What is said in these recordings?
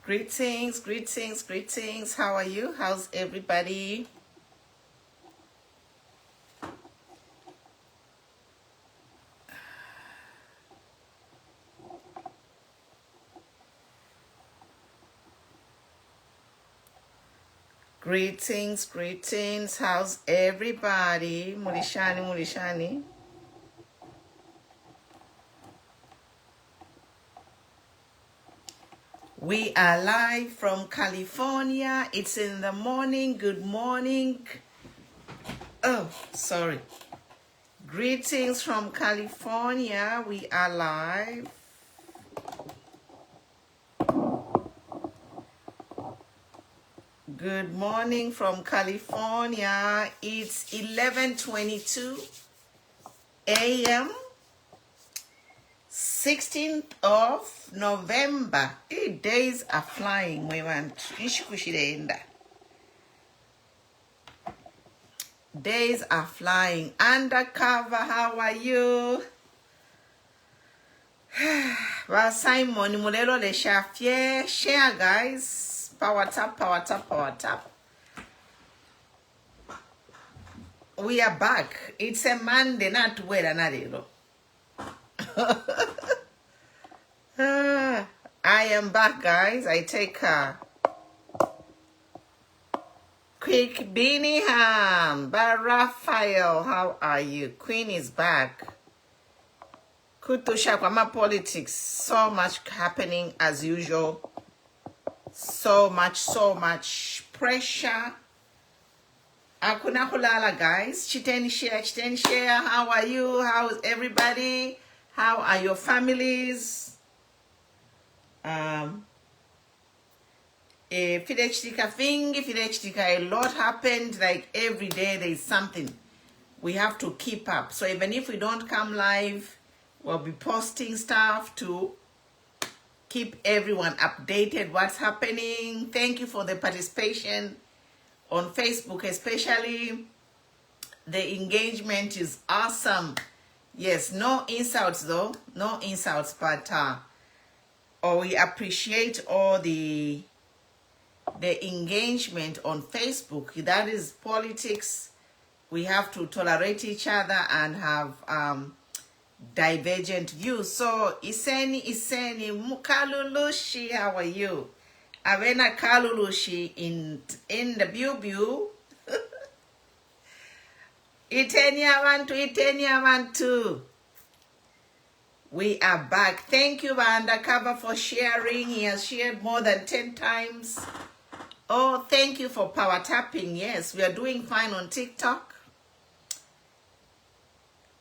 Greetings, greetings, greetings. How are you? How's everybody? Greetings, greetings. How's everybody? Mulishani, Mulishani. We are live from California. It's in the morning. Good morning. Oh, sorry. Greetings from California. We are live. Good morning from California. It's 11:22 a.m. 16th of November. Days are flying. Days are flying. Undercover, how are you? Well, Simon, Mulelo le share, share, guys. Power tap, power tap, power tap. We are back. It's a Monday, not well, another. I am back, guys. I take quick Beanie Ham. But Raphael, how are you? Queen is back. Kutushakwama politics. So much happening as usual. So much pressure. Akuna kulala, guys. Chiteni share. How are you? How's everybody? How are your families? A lot happened. Like every day there is something we have to keep up. So even if we don't come live, we'll be posting stuff to keep everyone updated what's happening. Thank you for the participation on Facebook, especially. The engagement is awesome. Yes, no insults though, no insults, but we appreciate all the engagement on Facebook. That is politics. We have to tolerate each other and have divergent views. So Iseni Mukalulushi, how are you? Avena Kalulushi in the Biu. Itenia want to. We are back. Thank you, Undercover, for sharing. He has shared more than 10 times. Oh, thank you for power tapping. Yes, we are doing fine on TikTok.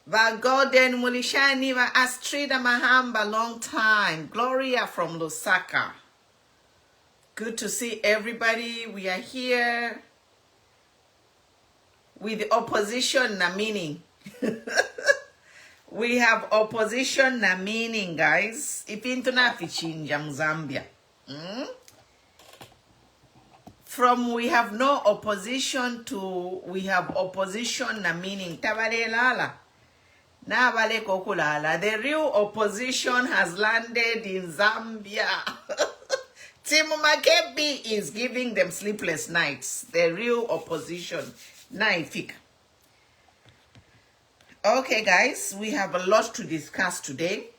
Va Golden Mulishani, va Astrida Mahamba, long time. Gloria from Lusaka. Good to see everybody. We are here with the opposition na meaning. We have opposition na meaning, guys. Ipintuna fichinja Zambia. From we have no opposition to we have opposition na meaning. Tabale lala. Na bale kokulala. The real opposition has landed in Zambia. Timu Makebi is giving them sleepless nights. The real opposition. Naifika. Okay, guys, we have a lot to discuss today.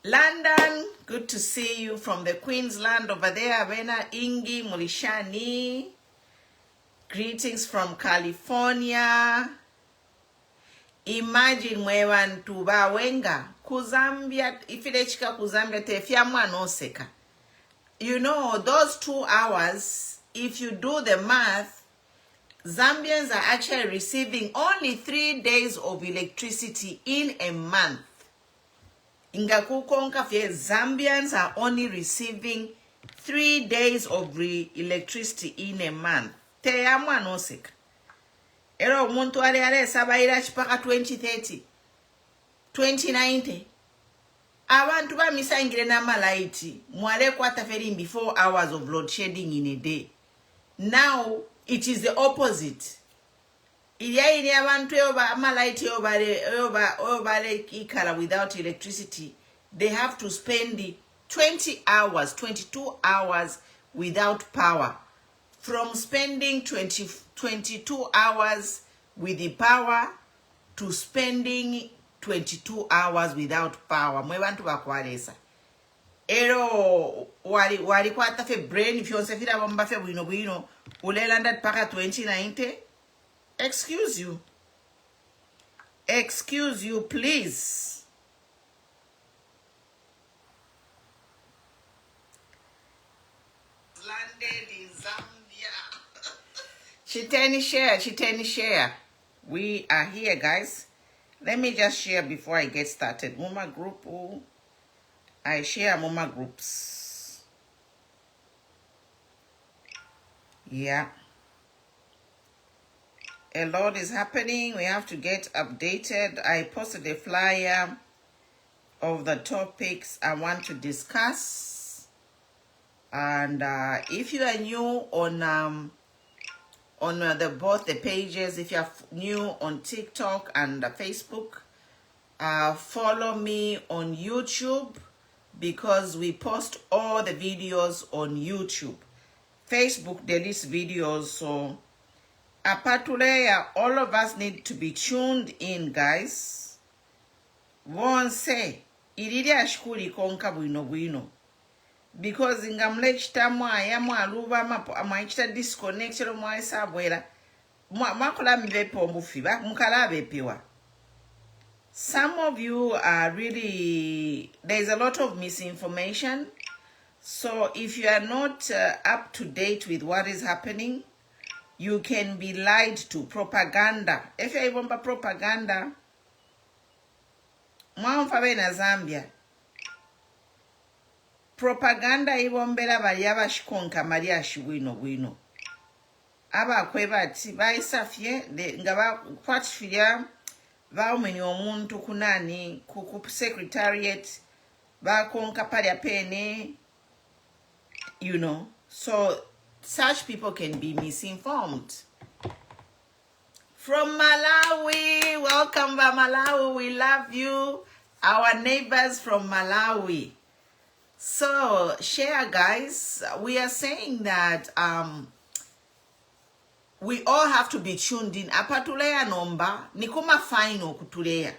London, good to see you from the Queensland over there. Vena Ingi Mulishani. Greetings from California. Imagine mwewan tuba wenga. Kuzambia, ifidechika kuzambia tefyamwa no seka. You know, those 2 hours, if you do the math, Zambians are actually receiving only 3 days of electricity in a month. Ingakukonka fye, Zambians are only receiving 3 days of electricity in a month. Teyamwa no seka. Ero muntu ale sabaira chipaka 2030, 2090. Abantu ba misangire na malaiti. Mwale kwata ferimbi 4 hours of load shedding in a day. Now, it is the opposite. Ili abantu yoba malaiti obale ikala without electricity. They have to spend 20 hours, 22 hours without power. From spending 22 hours with the power to spending 22 hours without power. Mwe bantu bakwalesa. Ero wali kwata fe brain fyonse fira bomba fe bwino ulela paka 2090. Excuse you. Excuse you, please. Landed in Zambia. Chiteni share. We are here, guys. Let me just share before I get started. Mama group. I share Mama groups. Yeah. A lot is happening. We have to get updated. I posted a flyer of the topics I want to discuss. And if you are new on both the pages, if you are new on TikTok and Facebook, follow me on YouTube because we post all the videos on YouTube. Facebook deletes videos, so apatulea, all of us need to be tuned in, guys. Won't say iridi ashkuli konka bwino because ingamle chitamwa yamu aluba amaichita disconnect lo mwaisa bwela mwakola mbepo mbufiba mukala bepiwa. Some of you are really, there's a lot of misinformation. So if you are not up to date with what is happening, you can be lied to. Propaganda. If you remember propaganda, mwaumfabe na Zambia. Propaganda ibombela bali abashikonka mali ashibwino. Aba kwebati baisafye ngaba kwatfilia baumeni omuntu kunani ku secretariat bakonka pali apene, you know. So such people can be misinformed. From Malawi, welcome to Malawi. We love you. Our neighbors from Malawi. So share, guys. We are saying that we all have to be tuned in. Apatulea nomba nikuma final kutulea.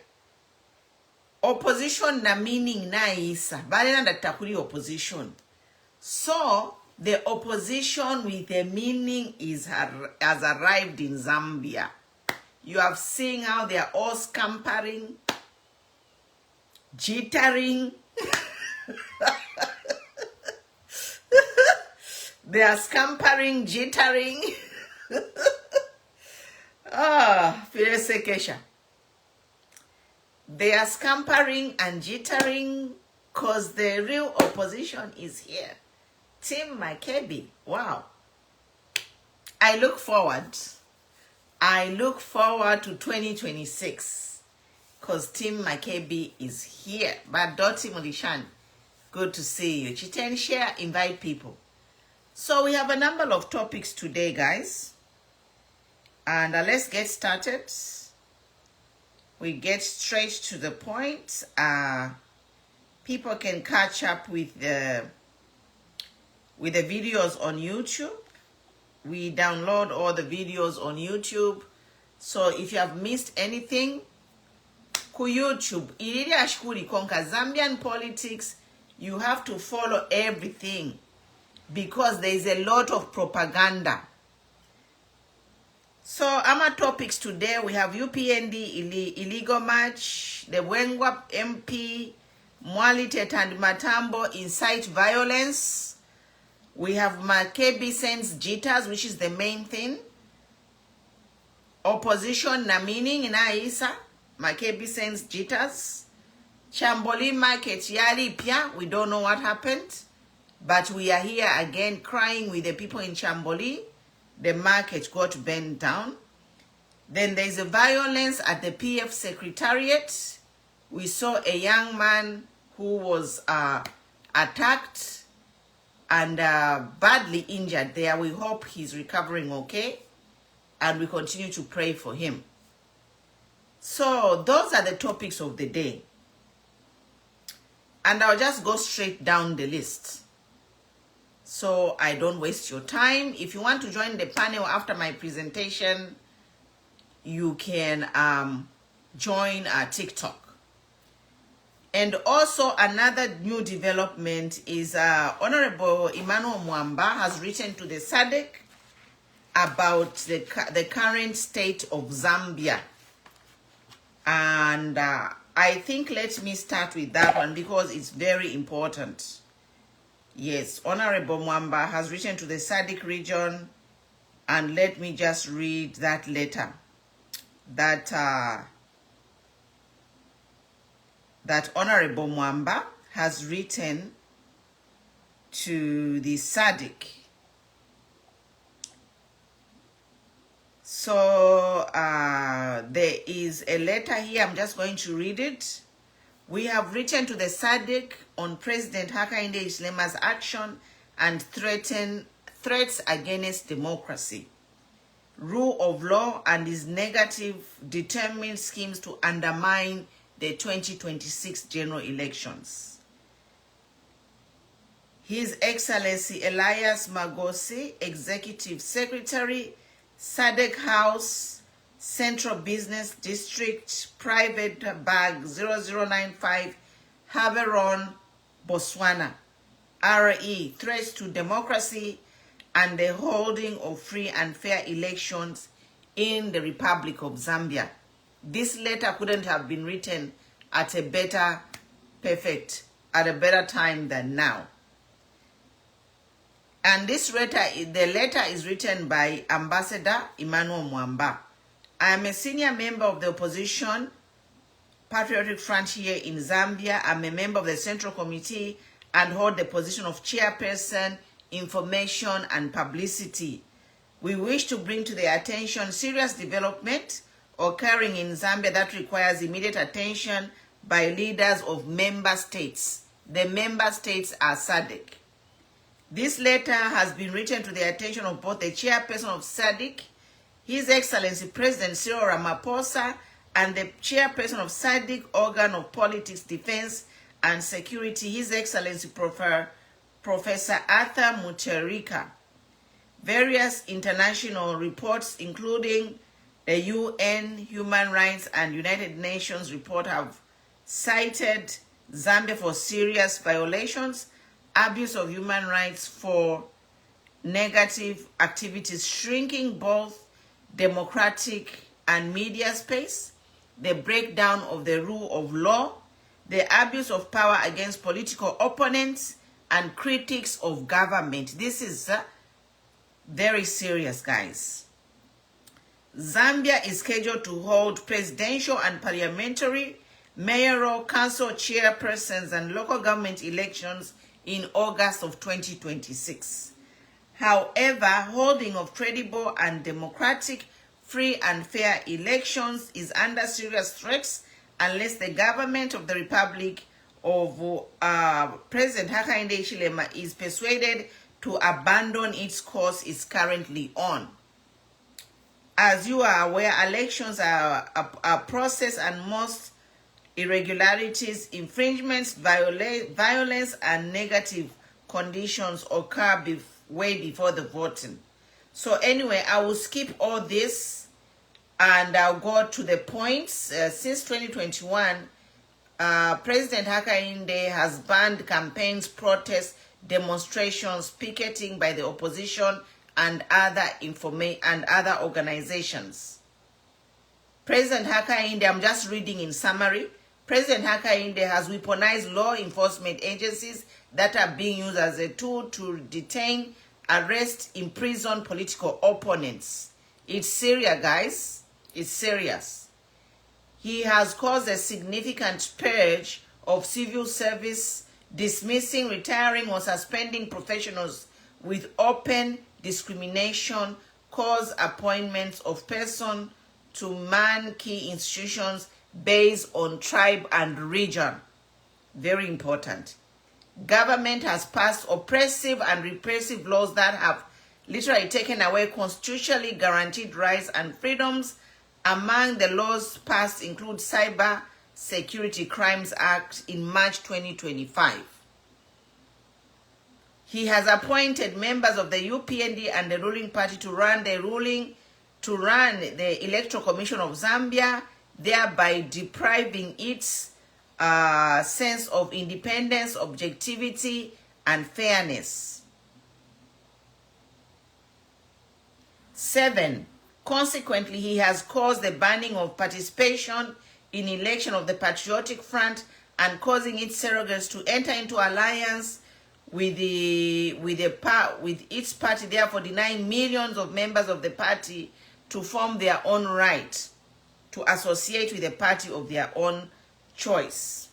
Opposition na meaning na isa. Bale na takuli opposition. So the opposition with a meaning has arrived in Zambia. You have seen how they are all scampering, jittering. They are scampering, jittering. Firesekesha. They are scampering and jittering because the real opposition is here. Team Makebi. Wow. I look forward to 2026 because Team Makebi is here. But Dottie Mulishan, good to see you. Chiten, share, invite people. So we have a number of topics today, guys. And let's get started. We get straight to the point. People can catch up with the videos on YouTube. We download all the videos on YouTube. So if you have missed anything, ku YouTube, iridi ashkuri konka Zambian politics, you have to follow everything because there is a lot of propaganda. So our topics today, we have UPND illegal march, the Wengwap MP, Mwalitet and Matambo incite violence. We have Makebi sends jitters, which is the main thing. Opposition na meaning in Aisa. Makebi sends jitters. Chamboli market yali pia. We don't know what happened. But we are here again crying with the people in Chamboli. The market got burned down. Then there's a violence at the PF Secretariat. We saw a young man who was attacked and badly injured there. We hope he's recovering okay. And we continue to pray for him. So those are the topics of the day. And I'll just go straight down the list, so I don't waste your time. If you want to join the panel after my presentation, you can join TikTok. And also another new development is Honorable Emmanuel Mwamba has written to the Sadc about the current state of Zambia. And I think let me start with that one because it's very important. Yes, Honorable Mwamba has written to the Sadc region, and let me just read that letter that Honorable Mwamba has written to the Sadc. So there is a letter here. I'm just going to read it. We have written to the Sadc on President Hakainde Hichilema's action and threats against democracy, rule of law, and his negative, determined schemes to undermine the 2026 general elections. His Excellency Elias Magosi, Executive Secretary, Sadc House, Central Business District, Private Bag 0095, Havieron, Botswana. RE, threats to democracy and the holding of free and fair elections in the Republic of Zambia. This letter couldn't have been written at a better time than now. And the letter is written by Ambassador Emmanuel Mwamba. I am a senior member of the opposition Patriotic Front here in Zambia. I'm a member of the Central Committee and hold the position of Chairperson, Information and Publicity. We wish to bring to their attention serious development occurring in Zambia that requires immediate attention by leaders of member states. The member states are Sadc. This letter has been written to the attention of both the chairperson of Sadc, His Excellency President Cyril Ramaphosa, and the chairperson of Sadc Organ of Politics, Defense and Security, His Excellency Professor Arthur Mutarika. Various international reports, including the UN Human Rights and United Nations report, have cited Zambia for serious violations, abuse of human rights, for negative activities, shrinking both democratic and media space, the breakdown of the rule of law, the abuse of power against political opponents and critics of government. This is very serious, guys. Zambia is scheduled to hold presidential and parliamentary, mayoral, council chairpersons and local government elections in August of 2026. However, holding of credible and democratic, free and fair elections is under serious threats unless the government of the Republic of President Hakainde Hichilema is persuaded to abandon its course it's currently on. As you are aware, elections are a process, and most irregularities, infringements, violence, and negative conditions occur way before the voting. So anyway, I will skip all this and I'll go to the points. Since 2021, President Hakainde has banned campaigns, protests, demonstrations, picketing by the opposition and other organizations. President Hakainde, I'm just reading in summary, President Hakainde has weaponized law enforcement agencies that are being used as a tool to detain, arrest, imprison political opponents. It's serious, guys. It's serious. He has caused a significant purge of civil service, dismissing, retiring, or suspending professionals with open discrimination, cause appointments of person to man key institutions based on tribe and region. Very important. Government has passed oppressive and repressive laws that have literally taken away constitutionally guaranteed rights and freedoms. Among the laws passed include cyber Security Crimes Act in March 2025. He has appointed members of the UPND and the ruling party to run the Electoral Commission of Zambia, thereby depriving its sense of independence, objectivity, and fairness. 7. Consequently, he has caused the banning of participation in election of the Patriotic Front and causing its surrogates to enter into alliance with its party, therefore denying millions of members of the party to form their own right to associate with a party of their own choice.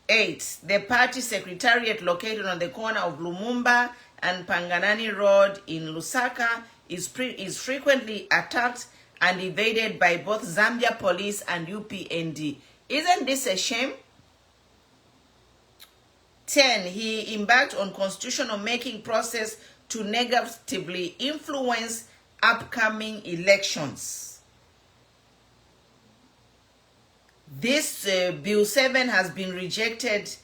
8. The party secretariat located on the corner of Lumumba and Panganani Road in Lusaka is frequently attacked and invaded by both Zambia police and UPND. Isn't this a shame? 10. He embarked on constitutional making process to negatively influence upcoming elections. This Bill 7 has been rejected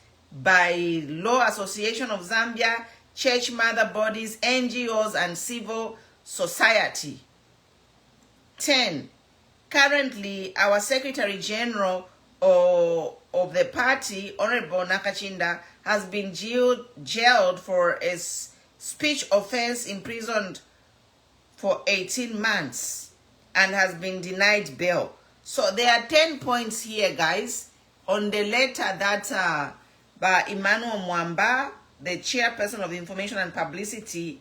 by Law Association of Zambia, church mother bodies, NGOs, and civil society. 10. Currently, our Secretary General of the party, Honorable Nakachinda, has been jailed for a speech offense, imprisoned for 18 months, and has been denied bail. So there are 10 points here, guys, on the letter that by Emmanuel Mwamba, the chairperson of Information and Publicity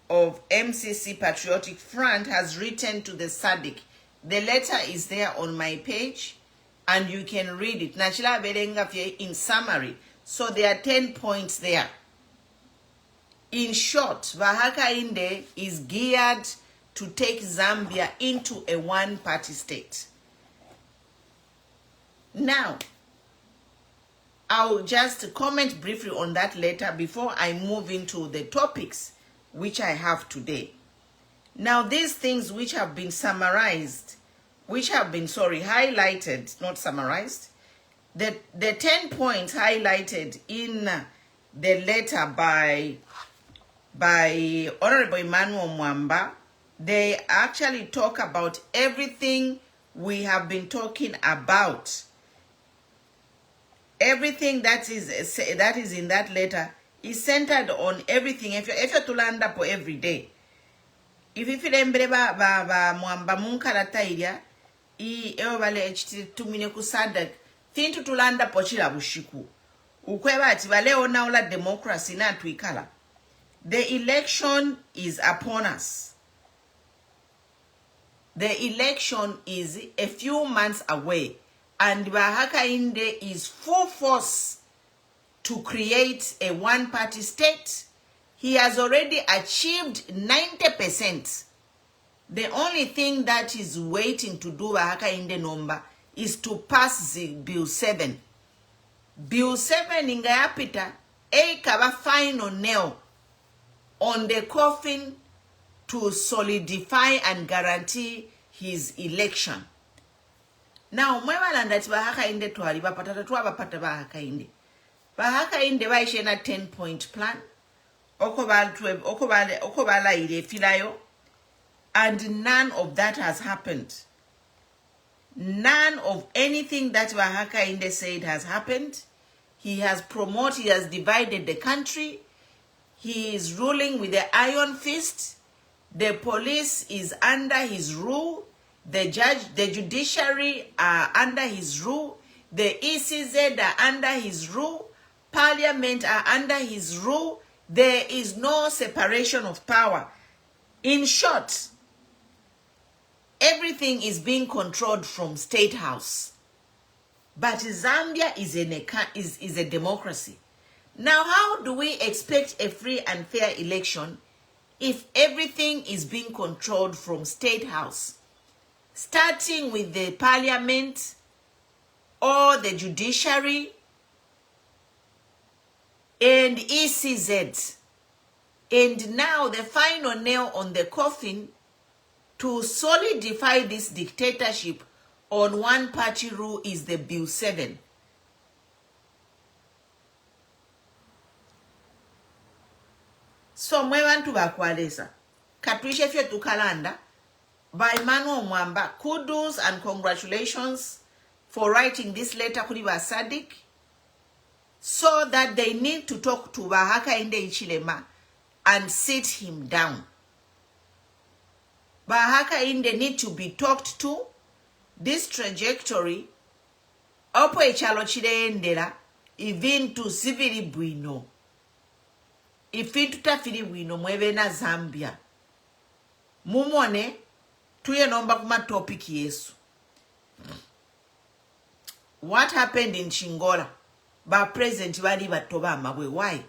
of MCC Patriotic Front, has written to the Sadc. The letter is there on my page, and you can read it. Nachila Belenga in summary. So there are 10 points there. In short, Hakainde is geared to take Zambia into a one-party state. Now, I'll just comment briefly on that letter before I move into the topics which I have today. Now, these things which have been summarized, highlighted, not summarized, the 10 points highlighted in the letter by Honorable Emmanuel Mwamba, they actually talk about everything we have been talking about. Everything that is in that letter is centered on everything. If you're to land up every day, if you feel ba Mwamba munkalata ilia, vale tumine ku Sadc, fintu to land up chila bushiku. Ukweba ati vale ona ula democracy na tuikala. The election is upon us. The election is a few months away, and Hakainde is full force to create a one-party state. He has already achieved 90%. The only thing that is waiting to do Hakainde number is to pass the Bill 7. Bill 7 ingayapita kaba final nail on the coffin to solidify and guarantee his election. Now, mwewalanda ti Hakainde twali bapata twabapata Hakainde. Hakainde baishena 10-point plan. Okobala ile filayo. And none of that has happened. None of anything that Hakainde said has happened. He has promoted, he has divided the country. He is ruling with the iron fist. The police is under his rule. The judiciary are under his rule. The ECZ are under his rule. Parliament are under his rule. There is no separation of power. In short, everything is being controlled from State House. But Zambia is a democracy. Now, how do we expect a free and fair election if everything is being controlled from State House? Starting with the Parliament or the judiciary and ECZ. And now the final nail on the coffin to solidify this dictatorship on one party rule is the Bill 7. So mwe bantu bakwalesa katwishe fye tukalanda by Manuel Mwamba. Kudos and congratulations for writing this letter kuri ba Sadc, so that they need to talk to Hakainde Hichilema and sit him down. Hakainde need to be talked to. This trajectory opo echalo chireendera even to sivili bwino ifintu tafiri bwino mwebe na Zambia mumone tuye nomba kuma topic yesu. What happened in Chingola? Ba president bali batoba amabwe. Why?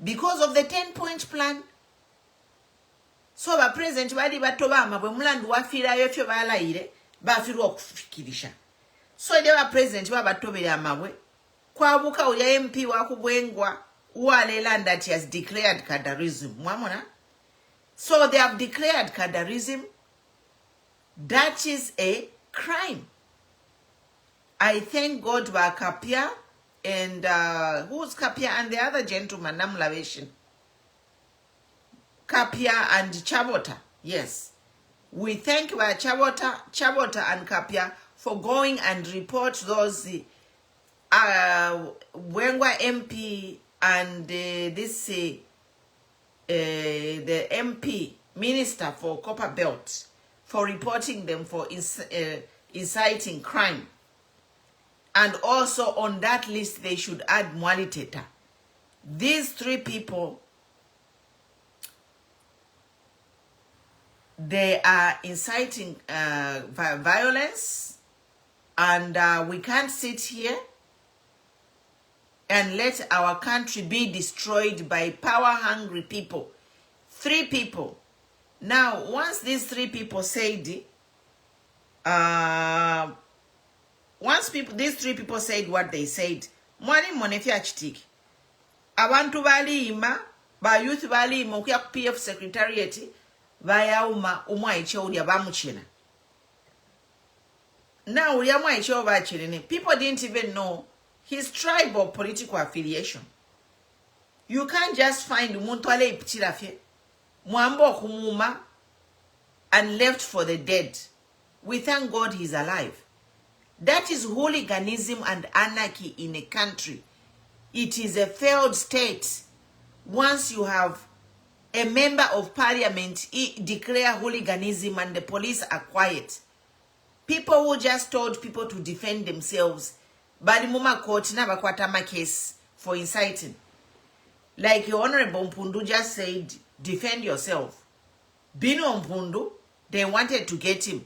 Because of the 10-point plan. So ba president bali batoba amabwe mulandu wafira yefyo balayire bafiru okufikirisha. So they were president babatobere amabwe kwabuka uya MP wakubwengwa uwalela that he has declared cadarism. Mwamona? So they have declared cadarism. That is a crime. I thank God for Kapia and who's Kapia and the other gentleman, Namlavation. Kapia and Chabota. Yes. We thank Chabota and Kapia for going and report those Wengwa MP and the MP Minister for Copper Belt for reporting them for inciting crime. And also on that list, they should add Mwali Teta. These three people, they are inciting violence, and we can't sit here and let our country be destroyed by power-hungry people. Three people. Now, once these three people said, these three people said what they said, mwani monefia chitiki. Abantu balima, ba youth balima, ukuya ku PF Secretariat, bayauma umwa icho ulia bamuchina. Now, ulia umwa icho bachini. People didn't even know his tribe or political affiliation. You can't just find umuntu ale ipitirafye, mwambo kumuma, and left for the dead. We thank God he's alive. That is hooliganism and anarchy in a country. It is a failed state. Once you have a member of parliament declare hooliganism and the police are quiet. People who just told people to defend themselves, bali muma court na bakwatama case for inciting. Like your Honorable Mpundu just said, defend yourself. Bino Mpundu, they wanted to get him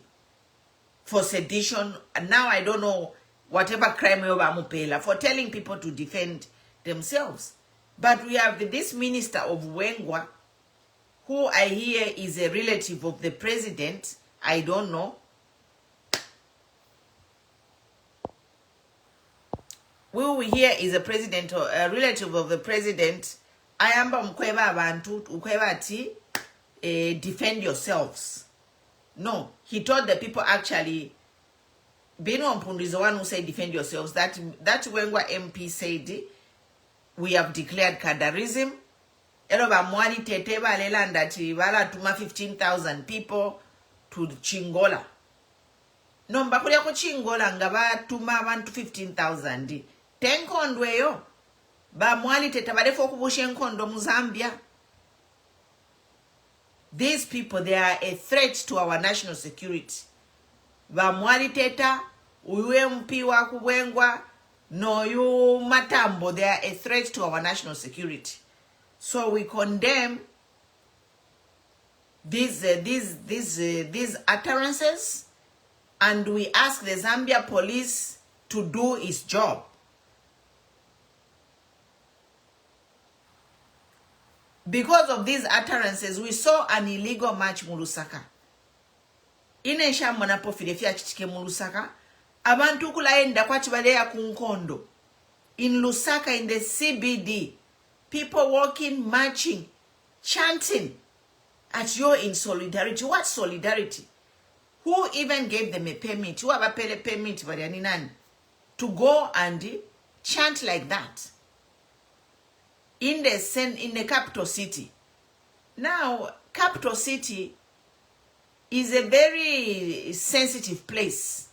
for sedition, and now I don't know whatever crime for telling people to defend themselves. But we have this minister of Wengwa, who I hear is a relative of the president. I don't know. Who we hear is a president or a relative of the president. I am mkweba abantu ukweba ti defend yourselves. No, he told the people actually, Bino Mpundu is the one who said defend yourselves. That Wengwa MP said, we have declared cadarism. Eloba mwali teteba lelanda ti wala tuma 15,000 people to Chingola. No, mbakulia ko Chingola ngaba tuma abantu 15,000. Tenkondweyo. Ba mwali teta balefo kubushe nkondo mu Zambia. These people, they are a threat to our national security. Bamwali teta, uwe mpi wa kubwengwa, no yu matambo, they are a threat to our national security. So we condemn these utterances, and we ask the Zambia police to do its job. Because of these utterances, we saw an illegal march mu Lusaka. Inesha mwanapo filefia chichike mu Lusaka. Abantu kulaenda kwa chibalea kunkondo. In Lusaka, in the CBD, people walking, marching, chanting at you in solidarity. What solidarity? Who even gave them a permit? Who ever paid a permit to go and chant like that in the capital city? Now, capital city is a very sensitive place.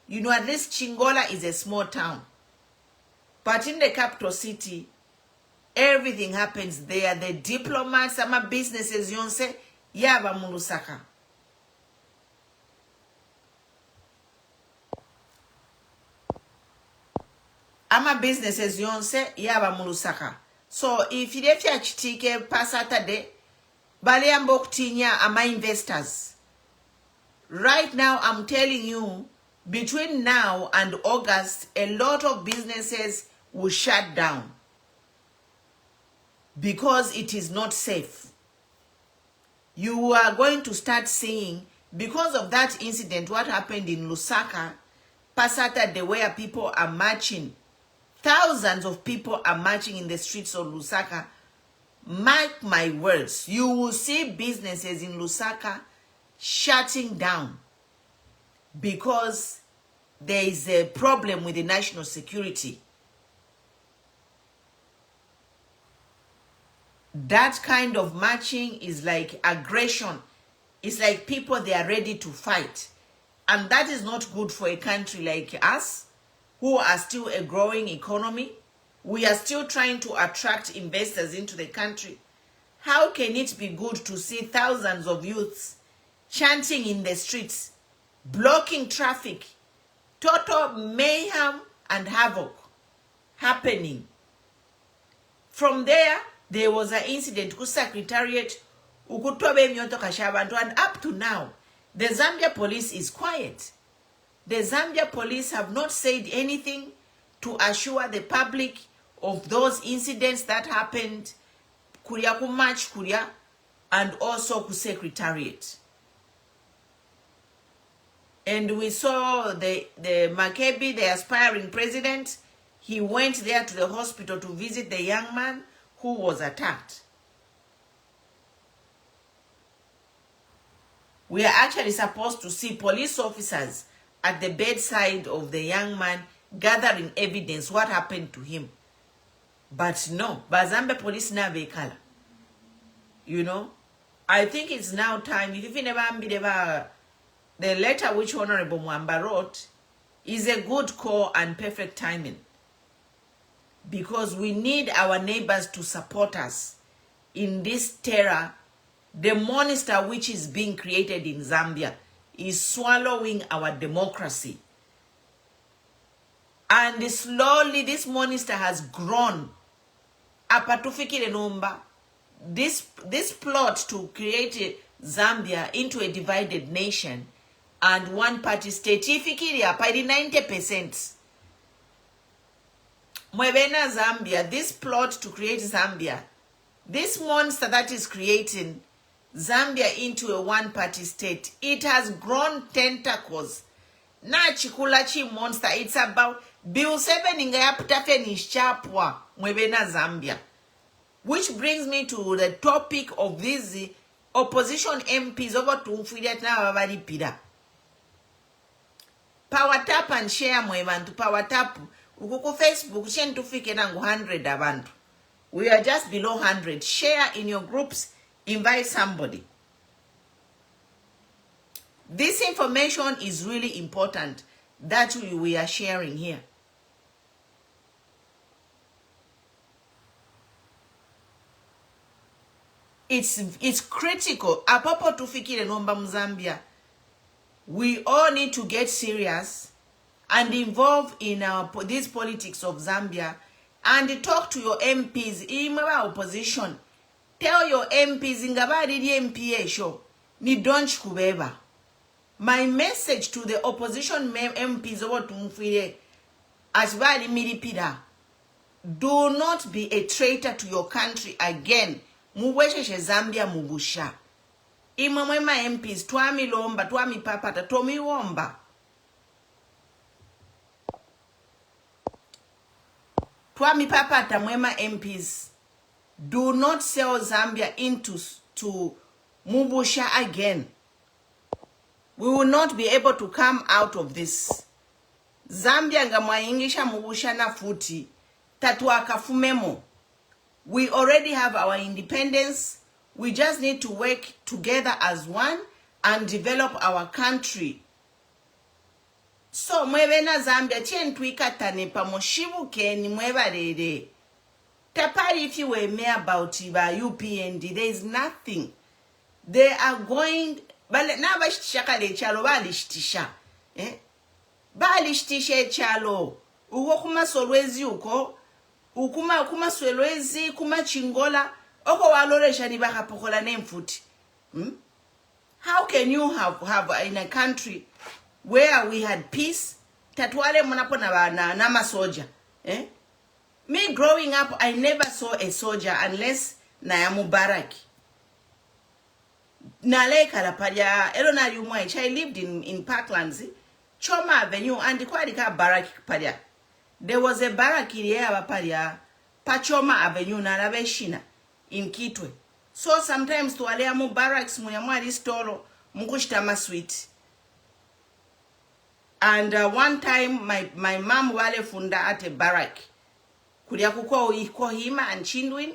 You know, at least Chingola is a small town. But in the capital city, everything happens there. The diplomats, some businesses, yonse, yaba mu Lusaka. Ama businesses yonse, yaba mu Lusaka. So, if you have chitike pa Saturday, bale amboktinya ama investors. Right now, I'm telling you, between now and August, a lot of businesses will shut down because it is not safe. You are going to start seeing, because of that incident, what happened in Lusaka, Saturday, where people are marching, thousands of people are marching in the streets of Lusaka. Mark my words, you will see businesses in Lusaka shutting down because there is a problem with the national security. That kind of marching is like aggression. It's like people, they are ready to fight. And that is not good for a country like us, who are still a growing economy. We are still trying to attract investors into the country. How can it be good to see thousands of youths chanting in the streets, blocking traffic, total mayhem and havoc happening? From there was an incident ku Secretariat, and up to now, the Zambia police is quiet. The Zambia police have not said anything to assure the public of those incidents that happened Kuria ku March Kuria and also ku Secretariat. And we saw the Makebi, the aspiring president, he went there to the hospital to visit the young man who was attacked. We are actually supposed to see police officers at the bedside of the young man gathering evidence what happened to him. But no, Zambia police na bekala. You know, I think it's now time. If you never the letter which Honorable Mwamba wrote is a good call and perfect timing, because we need our neighbors to support us in this terror. The monster which is being created in Zambia is swallowing our democracy. And slowly this monster has grown. Apatufikile nomba. This plot to create Zambia into a divided nation and one party state, ifikiria pa 90%. Mwebena Zambia, this plot to create Zambia, this monster that is creating Zambia into a one-party state, it has grown tentacles. Na chikulachi monster, it's about Bill 7 inga yaputa finish chapwa mwebena Zambia. Which brings me to the topic of these opposition MPs over to Mfiliat na wabari pida. Power tap and share mwebantu, power tap. Ukuku Facebook, shen tufike nangu 100 abantu. We are just below 100. Share in your groups. Invite somebody. This information is really important that we are sharing here. It's critical. Apopo tufikire nomba Mzambia. We all need to get serious and involved in these politics of Zambia and talk to your MPs in opposition. Tell your MPs ingabadi di MPA show ni donch kubeba. My message to the opposition MPs over to Mfire asbali milipida. Do not be a traitor to your country again. Muwesheshe Zambia mubusha. Imamwema MPs twami lomba twami papata tomi womba. Twami papata mwema MPs. Do not sell Zambia into to Mubusha again. we will not be able to come out of this. Zambia nga mwaingisha mubusha na futi tatua kafumemo. We already have our independence. We just need to work together as one and develop our country. So mwebena Zambia chientwika tanepa moshibuke ni mweba dede. Tapari if you were me about UPND, there is nothing. They are going bale na bashishaka le chalo balishtisha. Balishtisha chalo. Uko kuma solwezi uko kuma solwezi kuma chingola oko waloresha ni bakapokola nemfuti. How can you have in a country where we had peace tatwale munapo na masoja? Me growing up, I never saw a soldier unless na ya Mubarak. Nale kalapadia, elona yumwaicha. I lived in Parklands, Choma Avenue, and the Kwadika Barak padia. There was a barrack in here, padia, Pachoma Avenue, Narabeshina, in Kitwe. So sometimes to alea Mubaraks, Muyamari Storo, Mukushtama Sweet. And one time, my mom wale funda at a barrack. Kudiakuko Ikohima and Chindwin.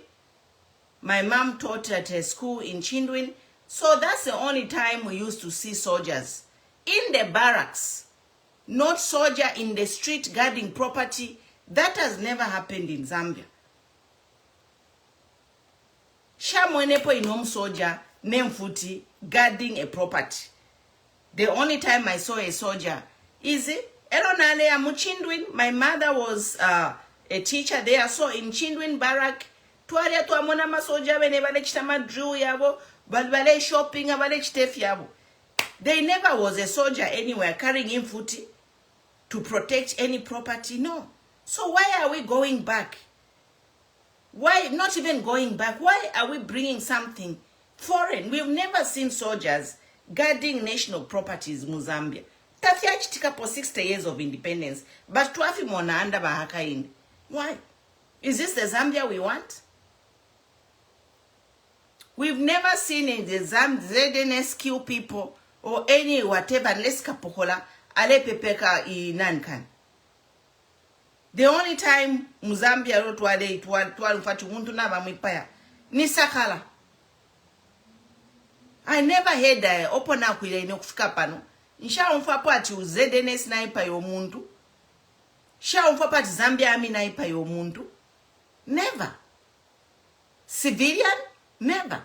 My mom taught at a school in Chindwin. So that's the only time we used to see soldiers. In the barracks. Not soldier in the street guarding property. That has never happened in Zambia. Shamwenepo inom soldier, Nemfuti, guarding a property. The only time I saw a soldier is Elonale Amuchindwin. My mother was a teacher there, so in Chindwin Barrack, tuaria tuamona masoja wene bale chitama drew yabo, bale shopping bale chitef yabo. There never was a soldier anywhere carrying in footy to protect any property, no. So why are we going back? Why not even going back? Why are we bringing something foreign? We've never seen soldiers guarding national properties in Zambia. Tafiachitika for 60 years of independence, but tuafi mona anda bahaka in. Why? Is this the Zambia we want? We've never seen the ZNS kill people or any whatever unless kapokola ale pepeka inankan. The only time Muzambia wrote wade tuwa mfatu muntu na mamipaya ni sakala. I never heard open up with ino kufika pano. Nisha umfapo ati ZNS na ipa yo muntu. Sha umfapa ati Zambia ami na ipa yo muntu. Never. Civilian? Never.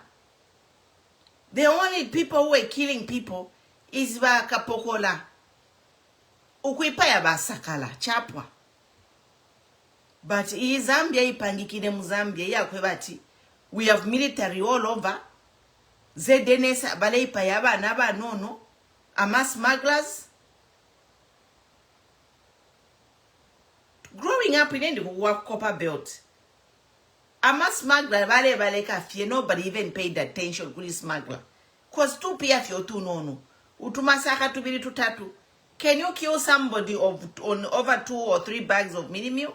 The only people who were killing people is ba kapokola. Ukuipa ya ba sakala, chapwa. But Zambia ipangikide Muzambia ya kwebati. We have military all over. ZNS bale ipa yaba naba nono. Ama smugglers. Growing up in the copper belt. Ama smuggler bale kafie, nobody even paid attention to the smuggler. Cause two pia fio tu nono. Utumasaka tubiri tutatu. Can you kill somebody on over 2 or 3 bags of mini meal?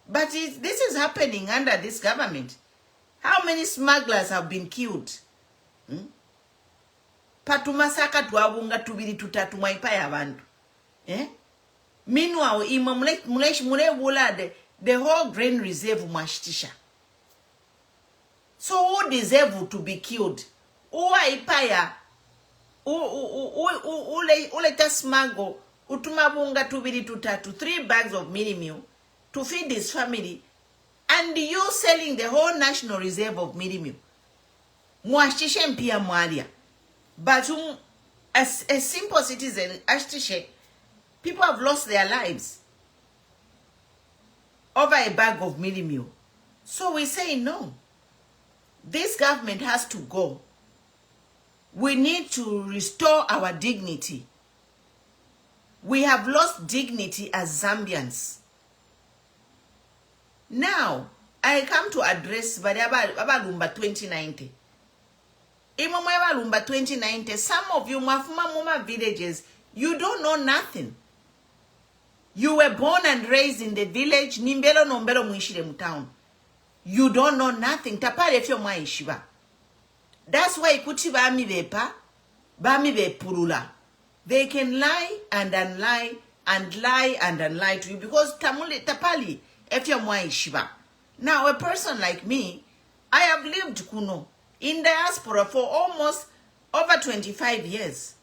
But this is happening under this government. How many smugglers have been killed? Patumasaka tuabunga tubiri tutatu maipaya bandu. Meanwhile, mule wulade the whole grain reserve mashtisha. So who deserve to be killed? Uwa ipaya uleta smuggle utumabunga tubiri tutatu 3 bags of mini meal to feed his family, and you selling the whole national reserve of mini meal. Mwashtishe mpia mwalia. But as a simple citizen, ashtishe, people have lost their lives over a bag of mini meal. So we say no. This government has to go. We need to restore our dignity. We have lost dignity as Zambians. Now, I come to address Lumba 2090. Lumba 2090, some of you, Mafuma villages, you don't know nothing. You were born and raised in the village, Nimbelo Nombelo Mwishire town. You don't know nothing. Tapare fyo mwaishiba. That's why kuti bami bepa, bami be purula. They can lie and unlie and lie and unlie to you because tamule tapali efya shiba. Now a person like me, I have lived kuno in diaspora for almost over 25 years.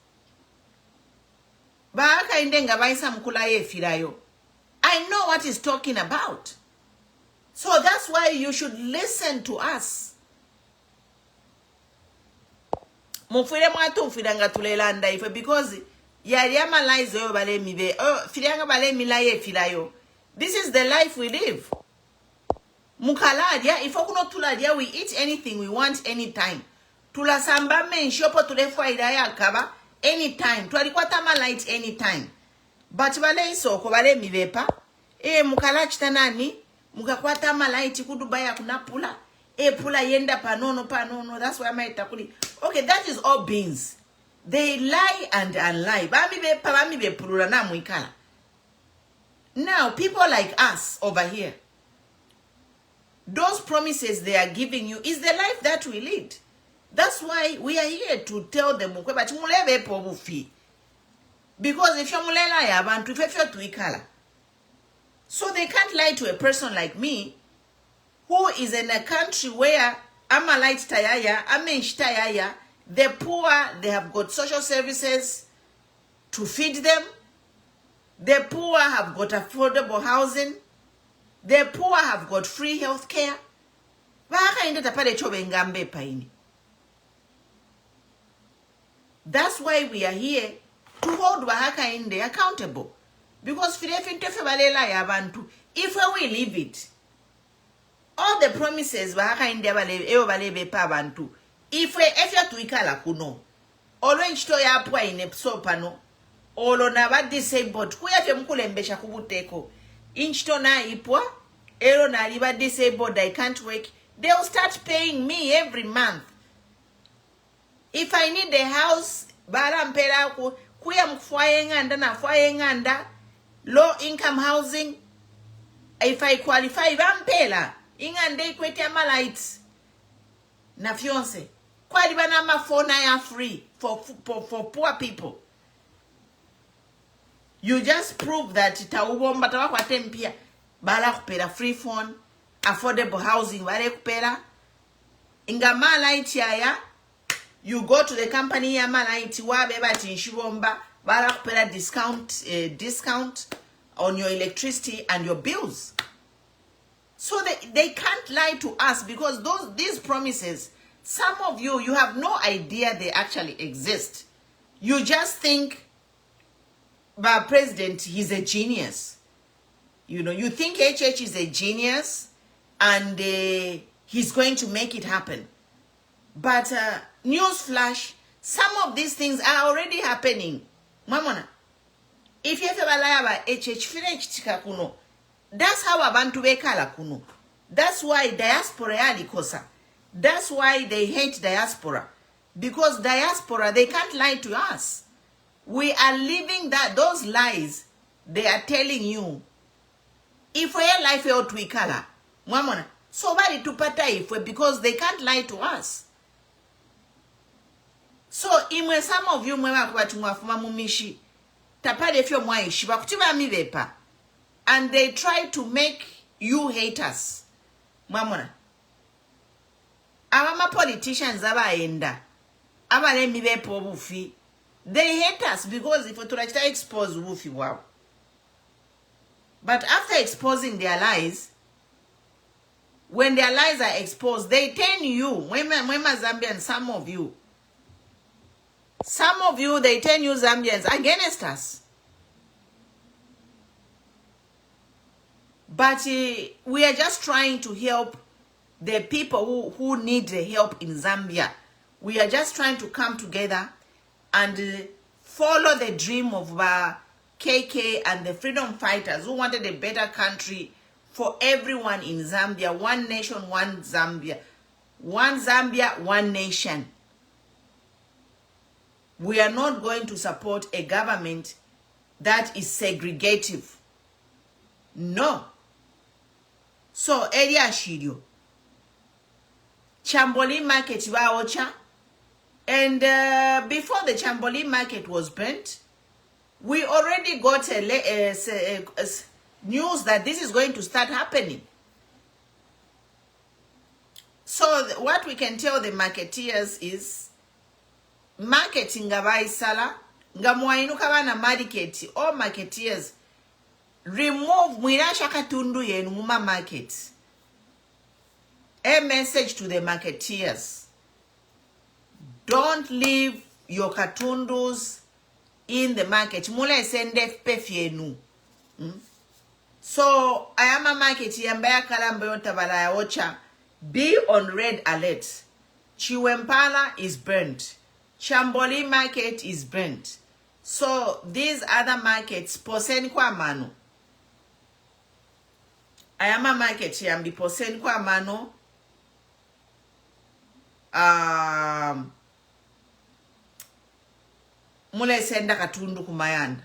Baaka indenga baisa mkula ye filayo. I know what he's talking about. So that's why you should listen to us. Mufire mwatu mfidanga tulelanda ife because yariama lies yo bale mibe. Fidanga bale milaye filayo. This is the life we live. Mukaladia, if okuno tuladia, we eat anything we want anytime. Tula samba shopo tulefwa idaya kaba anytime. Tualikwata light anytime. But bale isoko bale mibepa. Mukala chitanani. Mukakwata light kudubaya kunapula. Pula yenda panono. That's why I'm takuli. Okay, that is all beans. They lie and unlie. Bamibe pulula na muikala. Now, people like us over here, those promises they are giving you is the life that we lead. That's why we are here to tell them, because if you're mulela yabantu, if you're tuikala, so they can't lie to a person like me, who is in a country where amalite tayaya, amensh tayaya, the poor, they have got social services to feed them. The poor have got affordable housing. The poor have got free health care. That's why we are here to hold Bahaka Inde accountable. Because if we leave it, all the promises Bahaka Inde Pabantu, if you tuikala kuno, orange to ya pwa in epsopano, olo na ba disabled, kuya mkulembesha kubuteko. Inchto na ipwa, ero na liba disabled, I can't work. They'll start paying me every month. If I need a house, barampera kuya mfwaenganda na fwaenganda, low income housing. If I qualify, bampela ingande kwete amalites na fiance. Kwali banama phone ya free for poor people. You just prove that tawubomba tawakwa tempia bala kupera free phone, affordable housing bale kupera. Inga malaiti ya you go to the company ya malaiti wabe bati inshibomba bala kupera discount on your electricity and your bills. So they can't lie to us because these promises, some of you have no idea they actually exist. You just think our president, he's a genius. You know, you think HH is a genius and he's going to make it happen. But newsflash, some of these things are already happening. Mamona, if you have a lie about HH, finished kuno. That's how abantu bekala kuno. That's why diaspora yalikosa. That's why they hate diaspora. Because diaspora, they can't lie to us. We are living those lies they are telling you. If we are life out we color, mamona, so bad tupata if because they can't lie to us. So imwe some of you mwe wakubatumwa fuma mumishi tapade fyo mwaishi bakutiba mibepa, and they try to make you hate us. Mamona, abama politicians abaenda abale mibepa obufi. They hate us because if we expose Wufi, wow. But after exposing their lies, when their lies are exposed, they turn you, Mwema Zambians, some of you, they turn you Zambians against us. But we are just trying to help the people who need the help in Zambia. We are just trying to come together and follow the dream of KK and the freedom fighters who wanted a better country for everyone in Zambia. One nation, one Zambia. One Zambia, one nation. We are not going to support a government that is segregative. No. So, area shirio. Chamboli market wa ocha. And before the Chamboli market was burnt, We already got a news that this is going to start happening. So what we can tell the marketeers is, marketing nga baisala, nga mwainuka bana market, all marketeers, remove mwirasha katundu yenu muma market. A message to the marketeers. Don't leave your katundus in the market. Mule sende pefyenu. So, I am a market yambaya kalambayo tabalaya ocha. Be on red alert. Chiwempala is burnt. Chamboli market is burnt. So, these other markets, posen kwa mano. I am a market yambi posen kwa mano. Mule senda katundu kumayanda.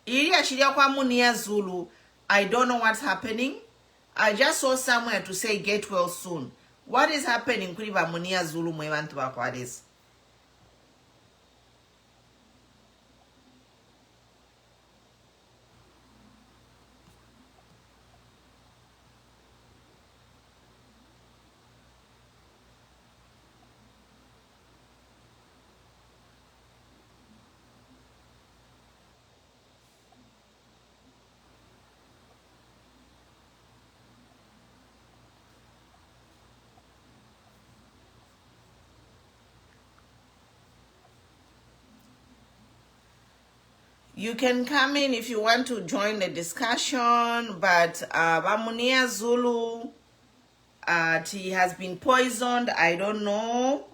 Ili ashiria kwa munia Zulu, I don't know what's happening. I just saw somewhere to say get well soon. What is happening kuri ba munia Zulu mwebantu bakwadesi? You can come in if you want to join the discussion, but Bamunia Zulu, he has been poisoned. I don't know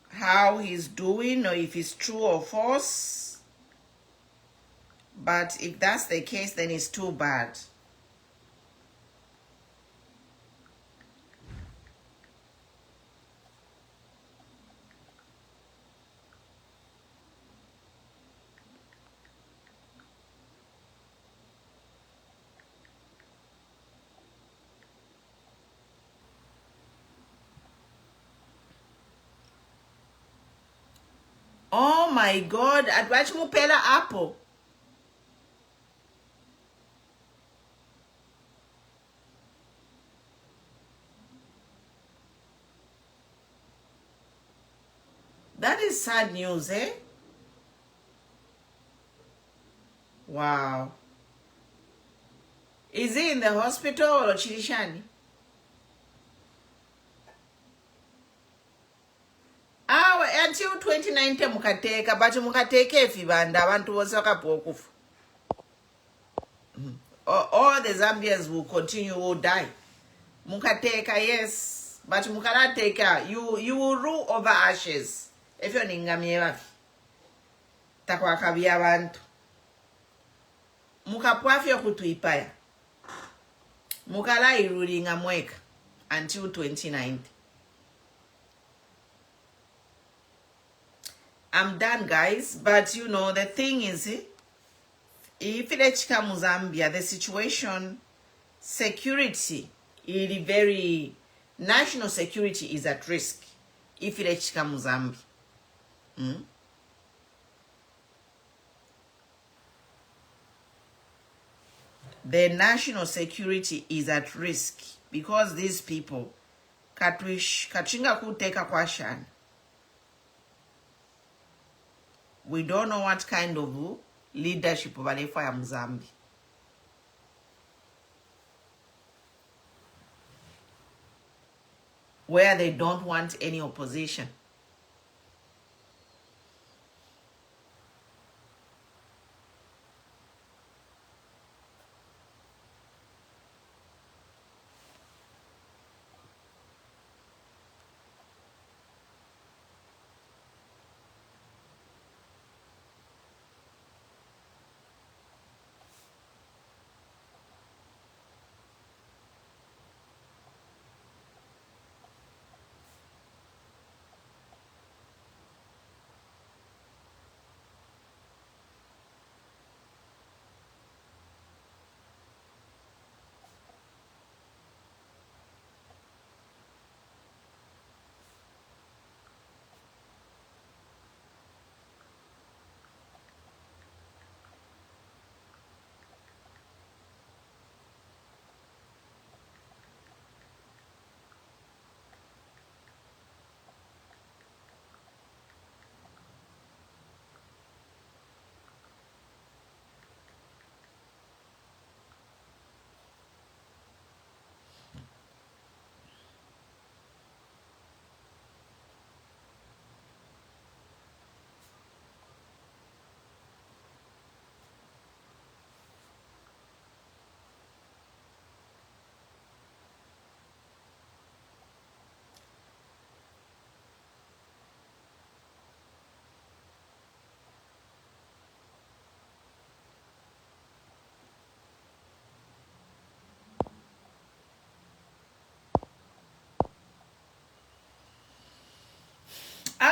how he's doing or if it's true or false. But if that's the case, then it's too bad. Oh my God, atwachi mupela apple. That is sad news, eh? Wow. Is he in the hospital or Chirishani? Until 2019 mukateka, but mukateka efibanda abantu bose bakapokufu. All the Zambians will continue, will die. Mukateka, yes, but mukarateka, you will rule over ashes. If you're ningamye takwa kabia abantu. Mukapwafya kutuipaya. Mukala irulinga mweka until 2019. I'm done, guys, but you know, the thing is, if it's Zambia, the situation, security, national security is at risk if it's Zambia. The national security is at risk because these people, kachinga kuteka kwashan. We don't know what kind of leadership of Zambia. Where they don't want any opposition.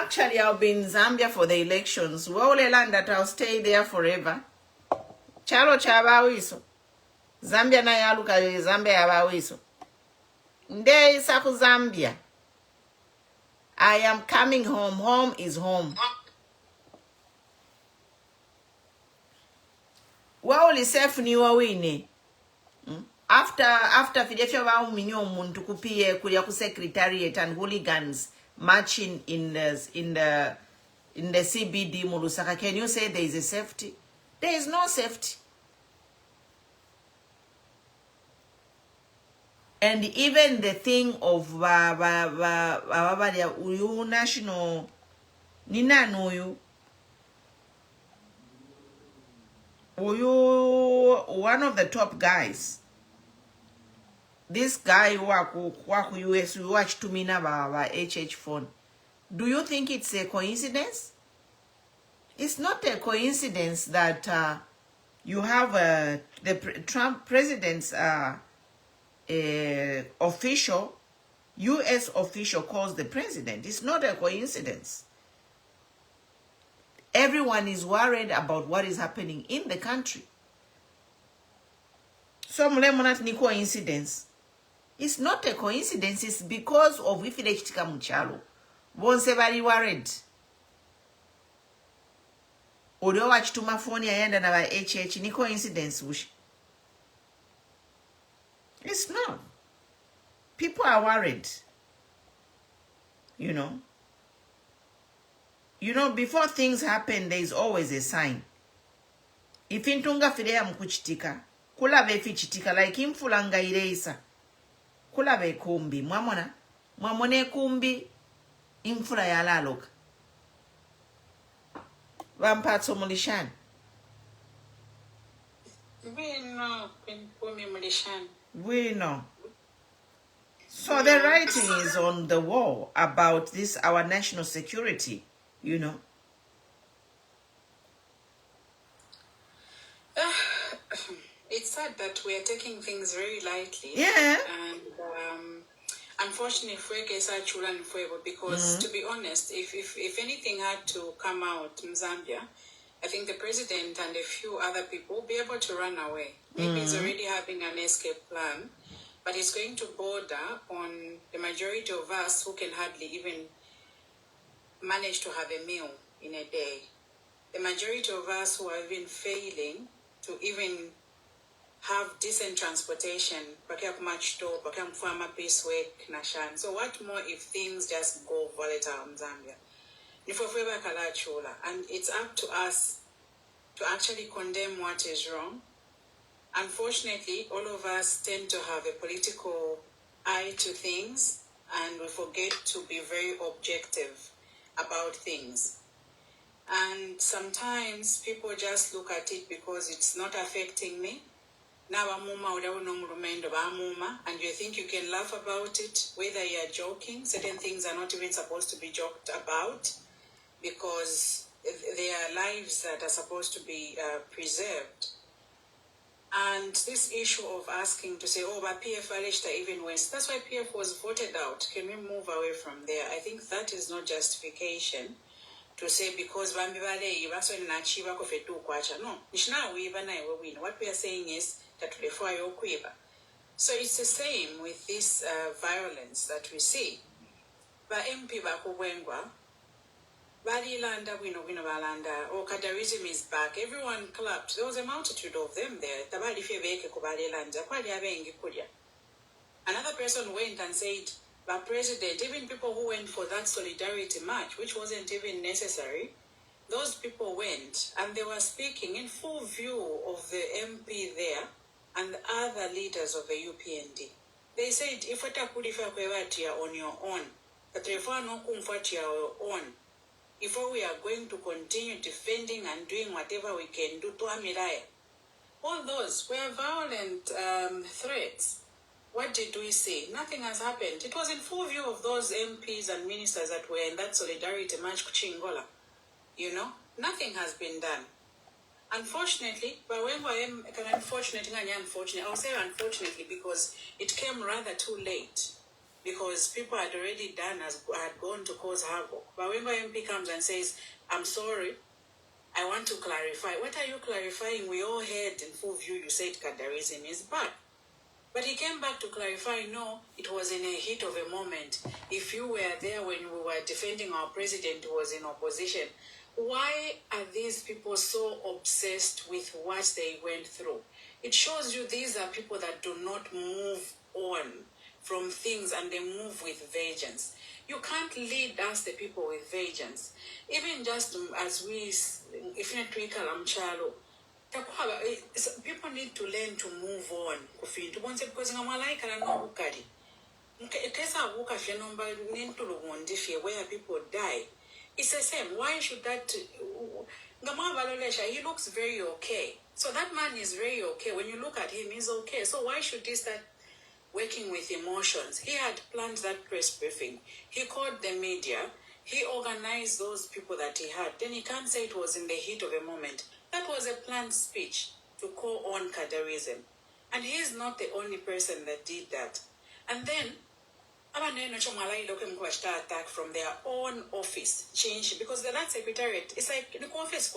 Actually, I'll be in Zambia for the elections. Land that I'll stay there forever. Chalo chabawiso. Zambia na yaluka Zambia yabawiso. Nde isaku Zambia. I am coming home. Home is home. Wauli safe ni wawine. After Fidefia wa uminyo muntu kupie kulia ku secretariat and hooligans marching in the CBD Mulusaka, can you say there is a safety? There is no safety. And even the thing of uyu national ninano uyu one of the top guys. This guy waku US we watch to mina ba HH phone. Do you think it's a coincidence? It's not a coincidence that you have the Trump president's official, US official calls the president. It's not a coincidence. Everyone is worried about what is happening in the country. So mlemonat ni coincidence. It's not a coincidence. It's because of ifilechtika muchalo. Bonse bali worried. Odo wachituma phone yayenda na ba HH ni coincidence bush. It's not. People are worried. You know. You know, before things happen, there is always a sign. If intunga filea mkuchitika, kulabe fichitika, like imfulanga ireisa. Kulabe kumbi, mwamone kumbi, imfula ya laloka. Vampatso mulishani. We know. So the writing is on the wall about this, our national security, you know. It's sad that we are taking things very lightly. Yeah. And unfortunately, because to be honest, if anything had to come out in Zambia, I think the president and a few other people will be able to run away. Maybe he's already having an escape plan, but it's going to border on the majority of us who can hardly even manage to have a meal in a day. The majority of us who are even failing to even have decent transportation, so what more if things just go volatile in Zambia? And it's up to us to actually condemn what is wrong. Unfortunately, all of us tend to have a political eye to things, and we forget to be very objective about things. And sometimes people just look at it because it's not affecting me. And you think you can laugh about it, whether you're joking. Certain things are not even supposed to be joked about because they are lives that are supposed to be preserved. And this issue of asking to say, oh, but PF alleged even worse, that's why PF was voted out. Can we move away from there? I think that is not justification to say because no, what we are saying is that so it's the same with this violence that we see. But MP Bakubwengwa, Badilanda, Balanda, or Kadarism is back. Everyone clapped. There was a multitude of them there. Another person went and said, but President, even people who went for that solidarity march, which wasn't even necessary, those people went and they were speaking in full view of the MP there and the other leaders of the UPND. They said, if you're on your own, if we are going to continue defending and doing whatever we can do to Amirai, all those were violent threats. What did we say? Nothing has happened. It was in full view of those MPs and ministers that were in that solidarity march Kuchingola. You know, nothing has been done. Unfortunately, but when unfortunately, I will say unfortunately because it came rather too late. because people had already had gone to cause havoc. But when MP comes and says, I'm sorry, I want to clarify. What are you clarifying? We all heard in full view you said Kadarism is bad. But he came back to clarify, no, it was in a heat of a moment. If you were there when we were defending our president who was in opposition, why are these people so obsessed with what they went through? It shows you these are people that do not move on from things, and they move with vengeance. You can't lead us, the people, with vengeance. Even just as we, if not tweak Chalo, people need to learn to move on. Because where people die, it's the same. Why should that? He looks very okay. So that man is very okay. When you look at him, he's okay. So why should he start working with emotions? He had planned that press briefing. He called the media. He organized those people that he had. Then he can't say it was in the heat of a moment. That was a planned speech to call on Kadarism. And he is not the only person that did that. And then, attack from their own office change, because the land secretariat is like the office.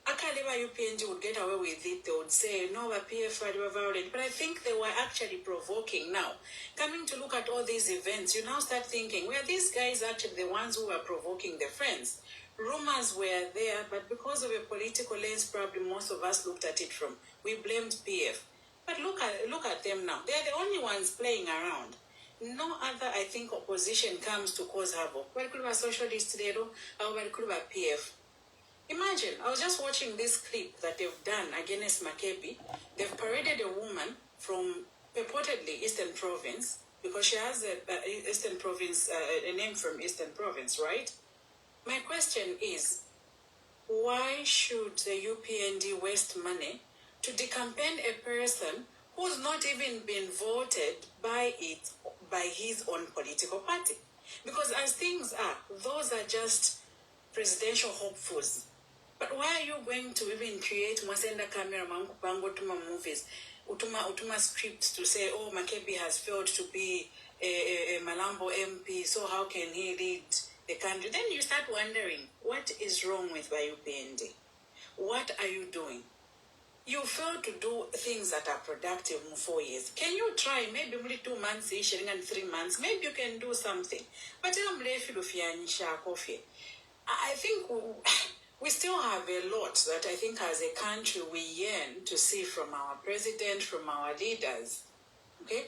Akaliba UPNG would get away with it. They would say, no, the PF were violent. But I think they were actually provoking. Now, coming to look at all these events, you now start thinking, were these guys actually the ones who were provoking the friends? Rumors were there, but because of a political lens, probably most of us looked at it from, we blamed PF. But look at them now. They're the only ones playing around. No other, I think, opposition comes to cause havoc. Well, it could be a socialist, or it could be a PF. Imagine, I was just watching this clip that they've done against Makebi. They've paraded a woman from purportedly Eastern Province, because she has a name from Eastern Province, right? My question is, why should the UPND waste money to decampaign a person who's not even been voted by his own political party? Because as things are, those are just presidential hopefuls. But why are you going to even create Masenda camera Bango Tuma movies, Utuma scripts to say, oh, Makebi has failed to be a Malambo MP, so how can he lead the country? Then you start wondering, what is wrong with UPND? What are you doing? You fail to do things that are productive in 4 years. Can you try maybe only 2 months, and 3 months? Maybe you can do something. But I think we still have a lot that I think as a country we yearn to see from our president, from our leaders. Okay?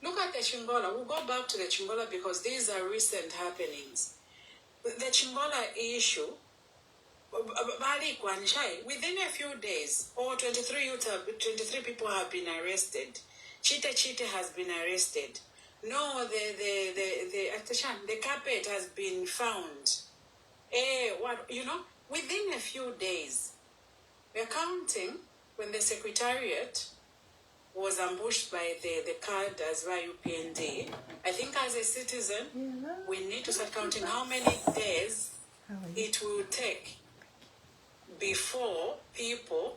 Look at the Chingola. We'll go back to the Chingola because these are recent happenings. The Chingola issue, within a few days, 23 people have been arrested. Chite has been arrested. No, the carpet has been found. Within a few days, we're counting when the secretariat was ambushed by the cadres by UPND. I think as a citizen, we need to start counting how many days it will take before people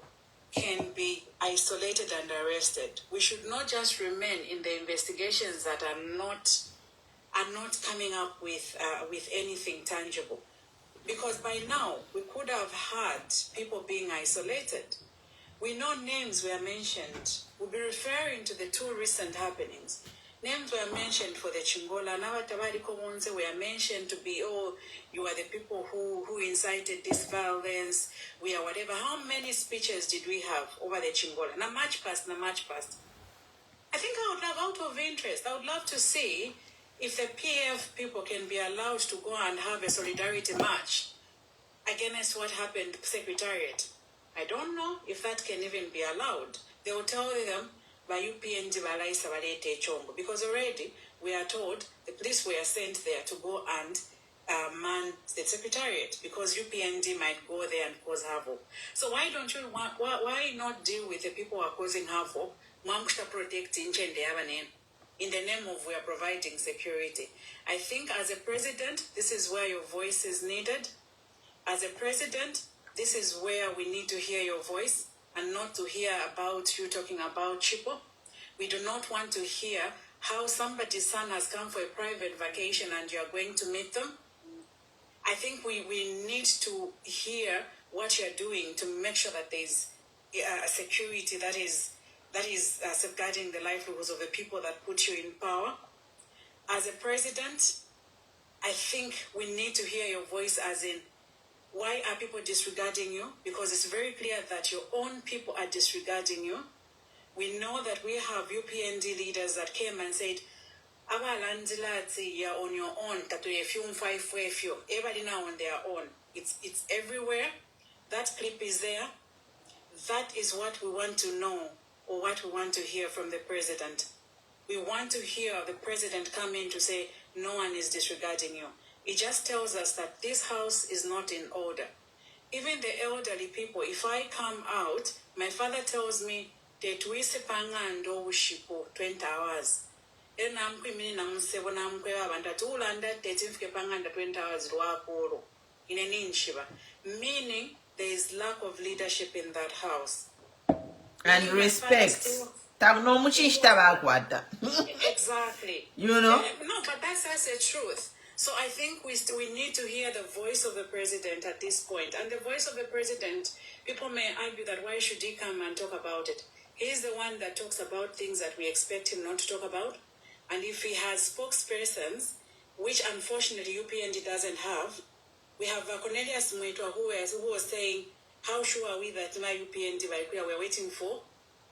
can be isolated and arrested. We should not just remain in the investigations that are not coming up with anything tangible. Because by now, we could have had people being isolated. We know names were mentioned. We'll be referring to the 2 recent happenings. Names were mentioned for the Chingola. Now, Tabariko Monze were mentioned to be, oh, you are the people who incited this violence. We are whatever. How many speeches did we have over the Chingola? Na much past. I think I would love, out of interest, I would love to see if the PF people can be allowed to go and have a solidarity march against what happened to Secretariat. I don't know if that can even be allowed. They will tell them, because already we are told the police were sent there to go and man the Secretariat because UPND might go there and cause havoc. So why not deal with the people who are causing havoc? In the name of we are providing security. I think as a president, this is where your voice is needed. As a president, this is where we need to hear your voice and not to hear about you talking about Chipo. We do not want to hear how somebody's son has come for a private vacation and you are going to meet them. I think we need to hear what you're doing to make sure that there's a security that is safeguarding the livelihoods of the people that put you in power. As a president, I think we need to hear your voice as in, why are people disregarding you? Because it's very clear that your own people are disregarding you. We know that we have UPND leaders that came and said, you're on your own. Everybody now on their own. It's everywhere. That clip is there. That is what we want to know, or what we want to hear from the president. We want to hear the president come in to say, no one is disregarding you. It just tells us that this house is not in order. Even the elderly people, if I come out, my father tells me, that we se pangando ushipo 20 hours. And I'm criminal, I'm 7, I'm under 200, 20 hours, in an inshiba. Meaning, there is lack of leadership in that house. And respect. Exactly. You know? No, but that's the truth. So I think we need to hear the voice of the president at this point. And the voice of the president, people may argue that why should he come and talk about it? He's the one that talks about things that we expect him not to talk about. And if he has spokespersons, which unfortunately UPND doesn't have, we have Cornelius Mwetwa who was saying, how sure are we that my UPND, we are waiting for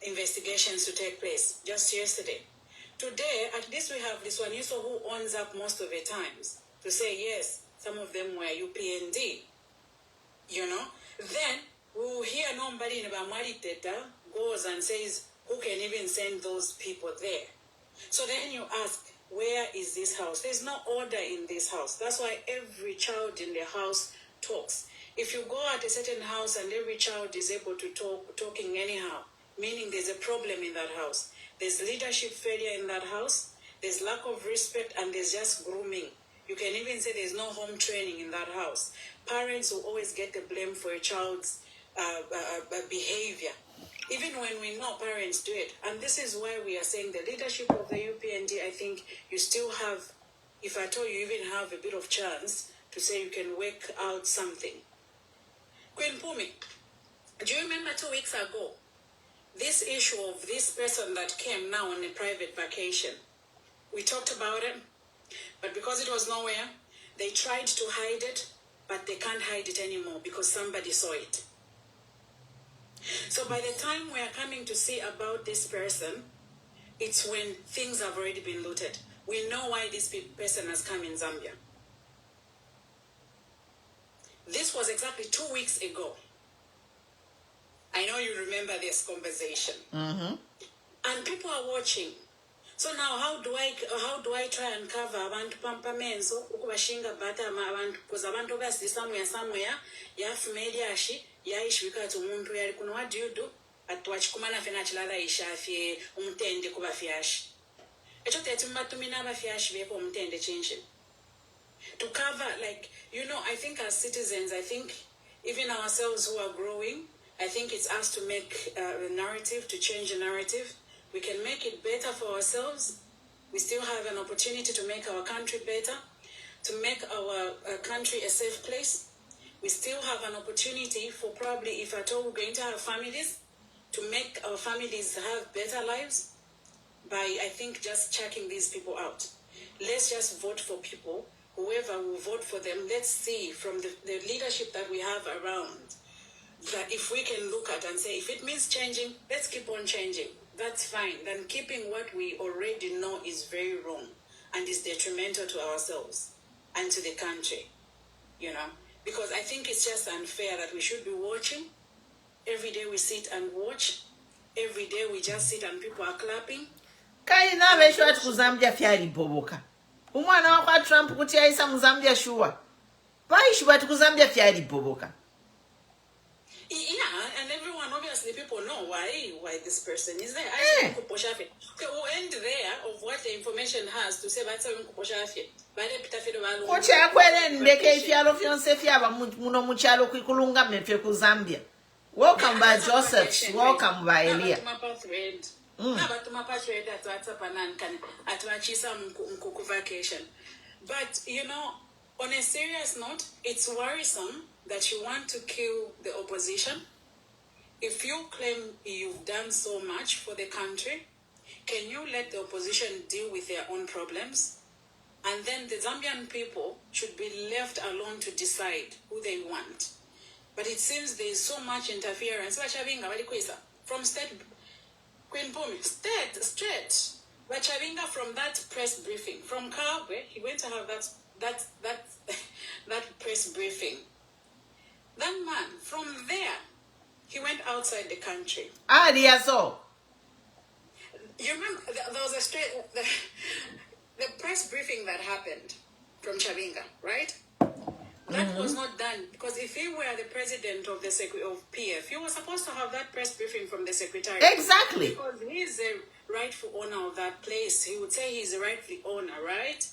investigations to take place just yesterday. Today, at least we have this one who owns up most of the times to say, yes, some of them were UPND, you know. Then we will hear nobody in Bamari Teta goes and says, who can even send those people there? So then you ask, where is this house? There's no order in this house. That's why every child in the house talks. If you go at a certain house and every child is able to talking anyhow, meaning there's a problem in that house. There's leadership failure in that house. There's lack of respect, and there's just grooming. You can even say there's no home training in that house. Parents will always get the blame for a child's behavior, even when we know parents do it. And this is why we are saying the leadership of the UPND, I think you still have, if I told you even have a bit of chance to say you can work out something. Queen Pumi, do you remember 2 weeks ago, this issue of this person that came now on a private vacation? We talked about it, but because it was nowhere, they tried to hide it, but they can't hide it anymore because somebody saw it. So by the time we are coming to see about this person, it's when things have already been looted. We know why this person has come in Zambia. This was exactly 2 weeks ago. I know you remember this conversation. Mm-hmm. And people are watching. So now how do I try and cover abantu pampamenzo ukubashinga bata abantu because abantu basi somewhere media ashi yaishwika to umuntu yali kuno. What do? Atwachikumana fena chilala ishafye umtende kuba fiashi. Echo tetumbatumina aba fiashi beko umtende change. To cover, like, you know, I think as citizens, I think even ourselves who are growing, I think it's us to make the narrative, to change the narrative. We can make it better for ourselves. We still have an opportunity to make our country better, to make our country a safe place. We still have an opportunity for probably, if at all we're going to have families, to make our families have better lives by, I think, just checking these people out. Let's just vote for people. Whoever will vote for them, let's see from the leadership that we have around, that if we can look at and say, if it means changing, let's keep on changing. That's fine. Then keeping what we already know is very wrong and is detrimental to ourselves and to the country, you know. Because I think it's just unfair that we should be watching. Every day we sit and watch. Every day we just sit and people are clapping. Kaina veshwa tukuzambia fyari boboka. Umwana wakwa Trump kuti yaisa muzambia shuwa. Vaishwa tukuzambia fyari boboka. Yeah, and everyone, obviously, people know why this person is there. Okay, we'll end there of what the information has to say about Koche akwele ndeke ifyalo fyonse fyaba muno muchalo kwikulunga mefe ku Zambia. Welcome by Joseph. Welcome by Elia. Nabatuma Patriotic at WhatsApp and at Wachisa Mkuku vacation. But you know, on a serious note, it's worrisome that you want to kill the opposition. If you claim you've done so much for the country, can you let the opposition deal with their own problems? And then the Zambian people should be left alone to decide who they want. But it seems there is so much interference from state, Queen Pumi, straight. Wachavinga from that press briefing, from Kabwe, he went to have that press briefing. That man, from there, he went outside the country. So. You remember, there was the press briefing that happened from Chavinga, right? That was not done, because if he were the president of PF, he was supposed to have that press briefing from the secretary. Exactly. Because he is the rightful owner of that place. He would say he's the rightful owner, right?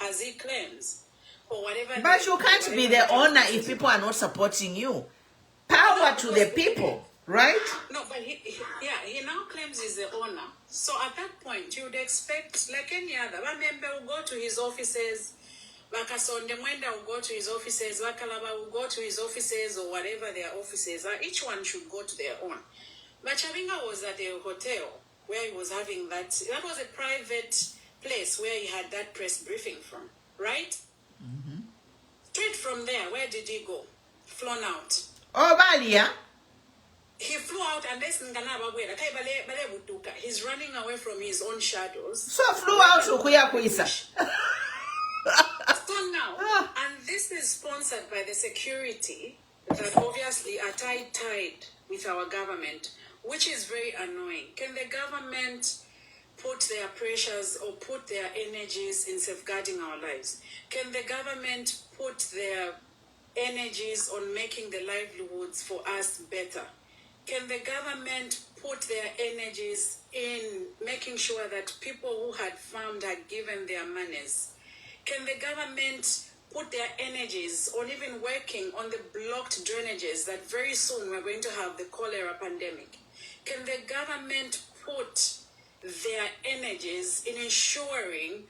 As he claims. Or whatever. But you can't be the owner if people are not supporting you. Power to the people, right? No, but he now claims he's the owner. So at that point, you would expect, like any other, one member will go to his offices, Wakasonde Mwenda will go to his offices, Wakalaba will go to his offices, or whatever their offices are. Each one should go to their own. But Chavinga was at a hotel where he was having that was a private place where he had that press briefing from, right? Straight from there, where did he go? Flown out. Oh, Balia. He flew out and he's running away from his own shadows. So flew out to Kuisa. So now, and this is sponsored by the security that obviously are tied with our government, which is very annoying. Can the government put their pressures or put their energies in safeguarding our lives? Can the government put their energies on making the livelihoods for us better? Can the government put their energies in making sure that people who had farmed had given their monies? Can the government put their energies on even working on the blocked drainages that very soon we're going to have the cholera pandemic? Can the government put their energies in ensuring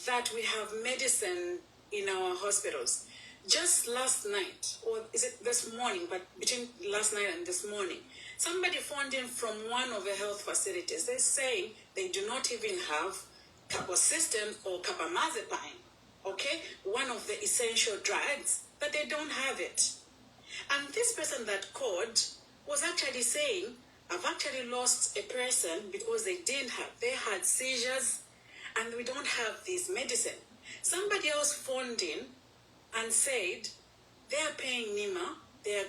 that we have medicine in our hospitals? Just last night, or is it this morning, but between last night and this morning, somebody phoned in from one of the health facilities. They're saying they do not even have capocysteine or carbamazepine, okay? One of the essential drugs, but they don't have it. And this person that called was actually saying, I've actually lost a person because they had seizures and we don't have this medicine. Somebody else phoned in and said they are paying NIMA, their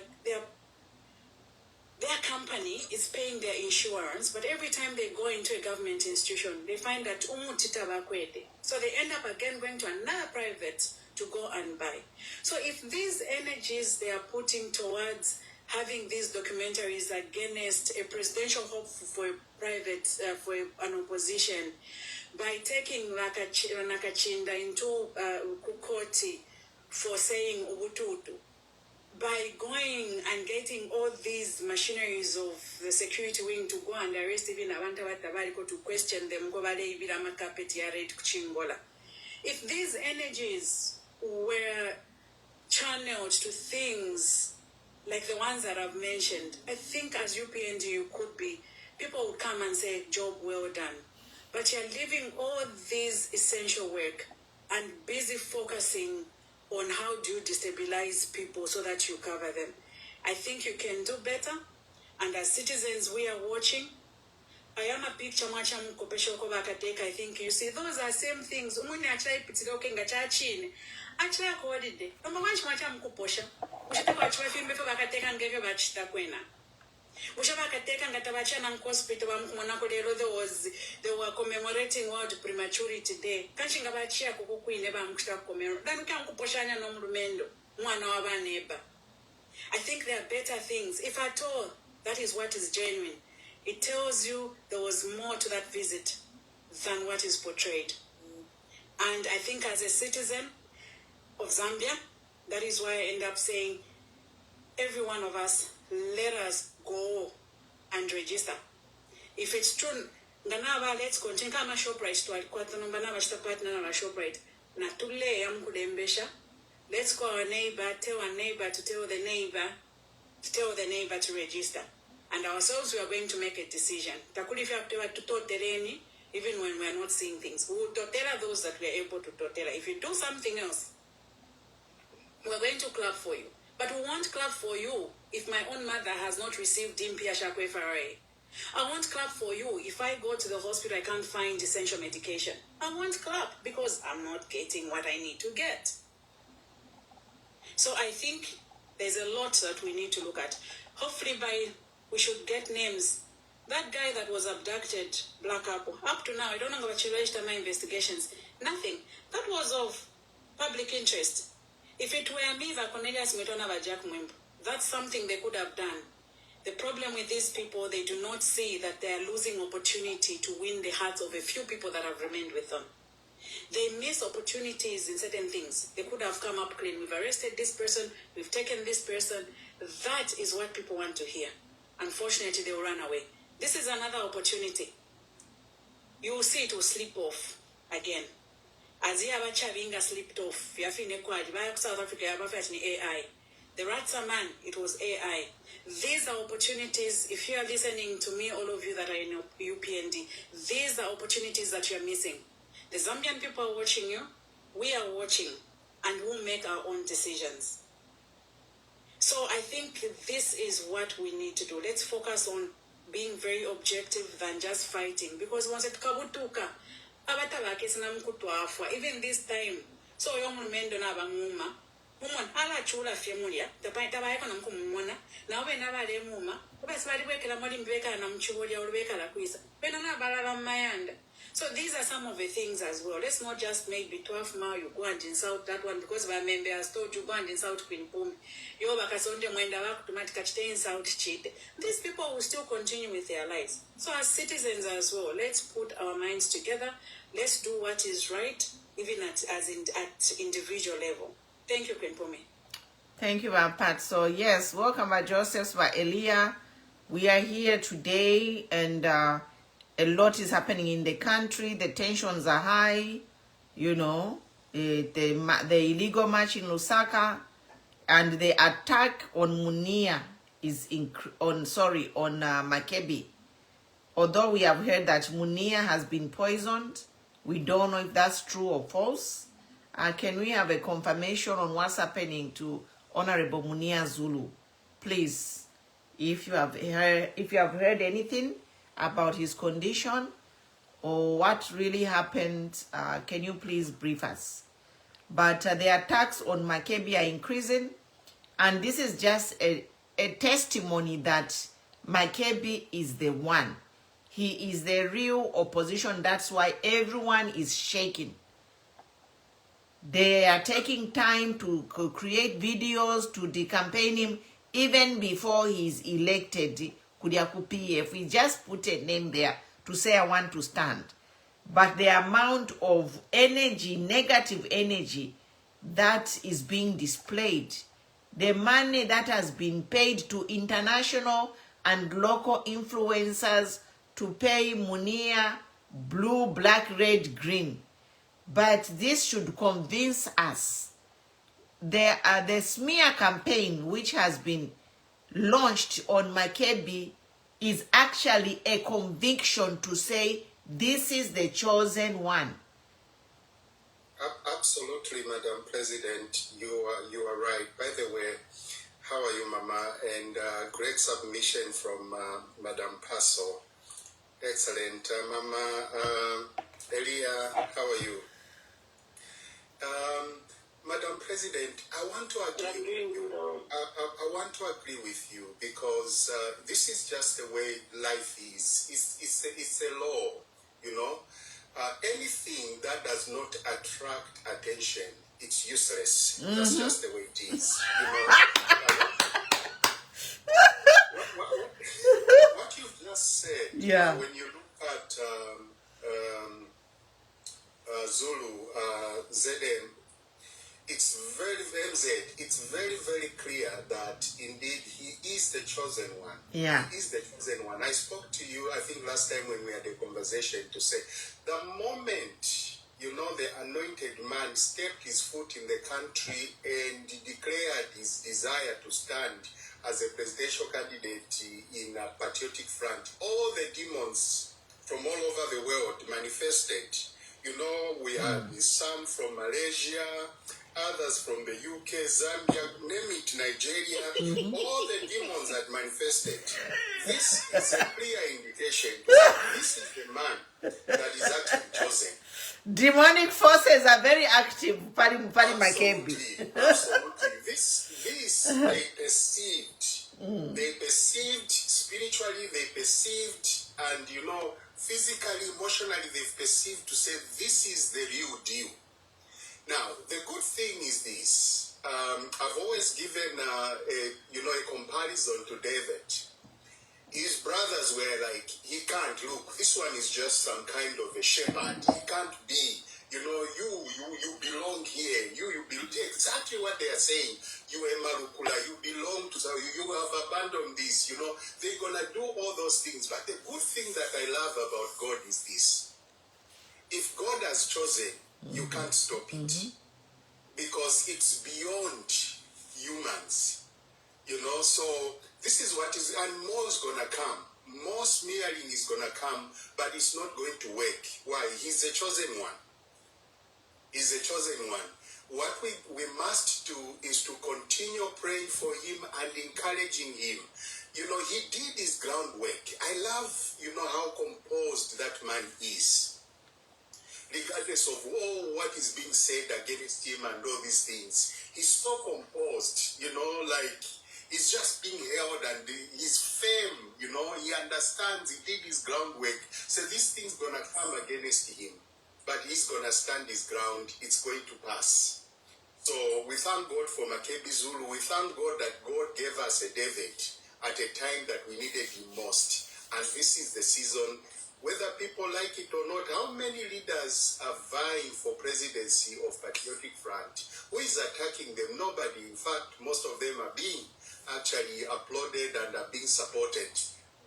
company is paying their insurance, but every time they go into a government institution, they find that so they end up again going to another private to go and buy. So if these energies they are putting towards having these documentaries against a presidential hope for a private, for an opposition, by taking Nakachinda into Kukoti for saying Ubututu, by going and getting all these machineries of the security wing to go and arrest even abantu abatabaliko to question them, if these energies were channeled to things like the ones that I've mentioned, I think as UPND people would come and say, job well done. But you're leaving all these essential work and busy focusing on how do you destabilize people so that you cover them. I think you can do better. And as citizens, we are watching. I am a picture much I think you see those are same things. Actually, accorded it. I'm much much they were commemorating World Prematurity Day. I think there are better things. If at all, that is what is genuine. It tells you there was more to that visit than what is portrayed. And I think as a citizen of Zambia, that is why I end up saying, every one of us, let us go and register. If it's true, Nganaba let's continue kama ShopRite to kwatano na bashita partner na ShopRite na tule yamkudembesha. Let's call our neighbor, tell our neighbor to tell the neighbor to register. And ourselves, we are going to make a decision. Even when we are not seeing things, we will totela those that we are able to totela. If you do something else, we are going to clap for you. But we won't clap for you if my own mother has not received Impia Shakwe FRA. I won't clap for you if I go to the hospital, I can't find essential medication. I won't clap because I'm not getting what I need to get. So I think there's a lot that we need to look at. Hopefully we should get names. That guy that was abducted, Black Apple, up to now, I don't know about my investigations. Nothing. That was of public interest. If it were me, that's something they could have done. The problem with these people, they do not see that they are losing opportunity to win the hearts of a few people that have remained with them. They miss opportunities in certain things. They could have come up clean. We've arrested this person. We've taken this person. That is what people want to hear. Unfortunately, they will run away. This is another opportunity. You will see it will slip off again. As Yabachavinga slipped off, South Africa, AI. The Ratsa man, it was AI. These are opportunities. If you are listening to me, all of you that are in UPND, these are opportunities that you are missing. The Zambian people are watching you. We are watching, and we'll make our own decisions. So I think this is what we need to do. Let's focus on being very objective than just fighting. Because once it kabutuka, even this time, so young men don't have a muma. Woman, ala chula femulia, the paitabayaka namkumuna, now we never de muma, but it's very wake and Namchuria or Weka la Quisa. Benana Balaram Mayand. So these are some of the things as well. Let's not just maybe 12 mile you go and insult that one because my member has told you go and insult Queen Pum. You bakasonde mwenda automatically insult cheat. These people will still continue with their lives. So as citizens as well, let's put our minds together. Let's do what is right, even at individual level. Thank you, Queen Pumi. Thank you, Pat. So yes, welcome by Joseph, by Elia. We are here today, and a lot is happening in the country. The tensions are high, you know. The illegal march in Lusaka and the attack on Munia is on Makebi. Although we have heard that Munia has been poisoned, we don't know if that's true or false. Can we have a confirmation on what's happening to Honorable Munia Zulu, please? If you have heard anything about his condition or what really happened, can you please brief us? But the attacks on Makebi are increasing, and this is just a testimony that Makebi is the one. He is the real opposition. That's why everyone is shaking. They are taking time to create videos to decampaign him even before he's elected. Kudiaku PF, we just put a name there to say I want to stand. But the amount of energy, negative energy that is being displayed, the money that has been paid to international and local influencers to pay Munia blue, black, red, green. But this should convince us. The smear campaign which has been launched on Makebi is actually a conviction to say this is the chosen one. Absolutely, Madam President, you are right. By the way, how are you, Mama? And great submission from Madam Paso. Excellent, Mama. Elia, how are you? Madam President, I want to agree with you. I want to agree with you because this is just the way life is. It's a law, you know. Anything that does not attract attention, it's useless. That's just the way it is. You know. What you've just said, yeah. When you look at Zulu, ZM, it's very, very clear that indeed he is the chosen one. Yeah. He is the chosen one. I spoke to you, I think last time when we had a conversation, to say the moment, you know, the anointed man stepped his foot in the country and declared his desire to stand as a presidential candidate in a Patriotic Front, all the demons from all over the world manifested. You know, we had some from Malaysia, others from the UK, Zambia, name it, Nigeria. All the demons had manifested. This is a clear indication that this is the man that is actually chosen. Demonic forces are very active. Absolutely. This they perceived spiritually, they perceived, and you know, physically, emotionally, they've perceived to say this is the real deal. Now, the good thing is this. I've always given a comparison to David. His brothers were like, he can't look. This one is just some kind of a shepherd. He can't be. You know, you belong here. You belong. Exactly what they are saying. You are Marukula. You belong to. You have abandoned this. You know, they're gonna do all those things. But the good thing that I love about God is this: if God has chosen, you can't stop it, because it's beyond humans. You know, so this is what is, and more is gonna come. More smearing is gonna come, but it's not going to work. Why? He's a chosen one. He's a chosen one. What we must do is to continue praying for him and encouraging him. You know, he did his groundwork. I love, you know, how composed that man is. Regardless of what is being said against him and all these things, he's so composed, you know, like he's just being held, and he's firm, you know, he understands, he did his groundwork. So this thing's gonna come against him, but he's gonna stand his ground. It's going to pass. So we thank God for Makebi Zulu. We thank God that God gave us a David at a time that we needed him most. And this is the season, whether people like it or not. How many leaders are vying for presidency of Patriotic Front? Who is attacking them? Nobody. In fact, most of them are being actually applauded and are being supported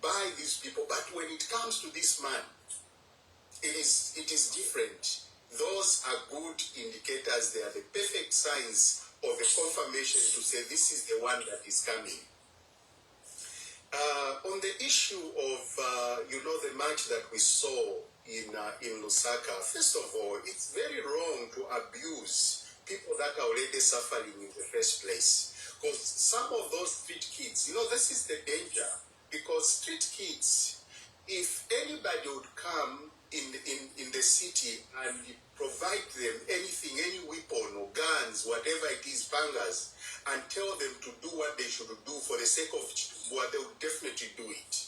by these people. But when it comes to this man, it is different. Those are good indicators. They are the perfect signs of a confirmation to say this is the one that is coming. On the issue of, the march that we saw in Lusaka, first of all, it's very wrong to abuse people that are already suffering in the first place. Because some of those street kids, you know, this is the danger. Because street kids, if anybody would come in the city and provide them anything, any weapon or guns, whatever it is, pangas, and tell them to do what they should do for the sake of what, they would definitely do it.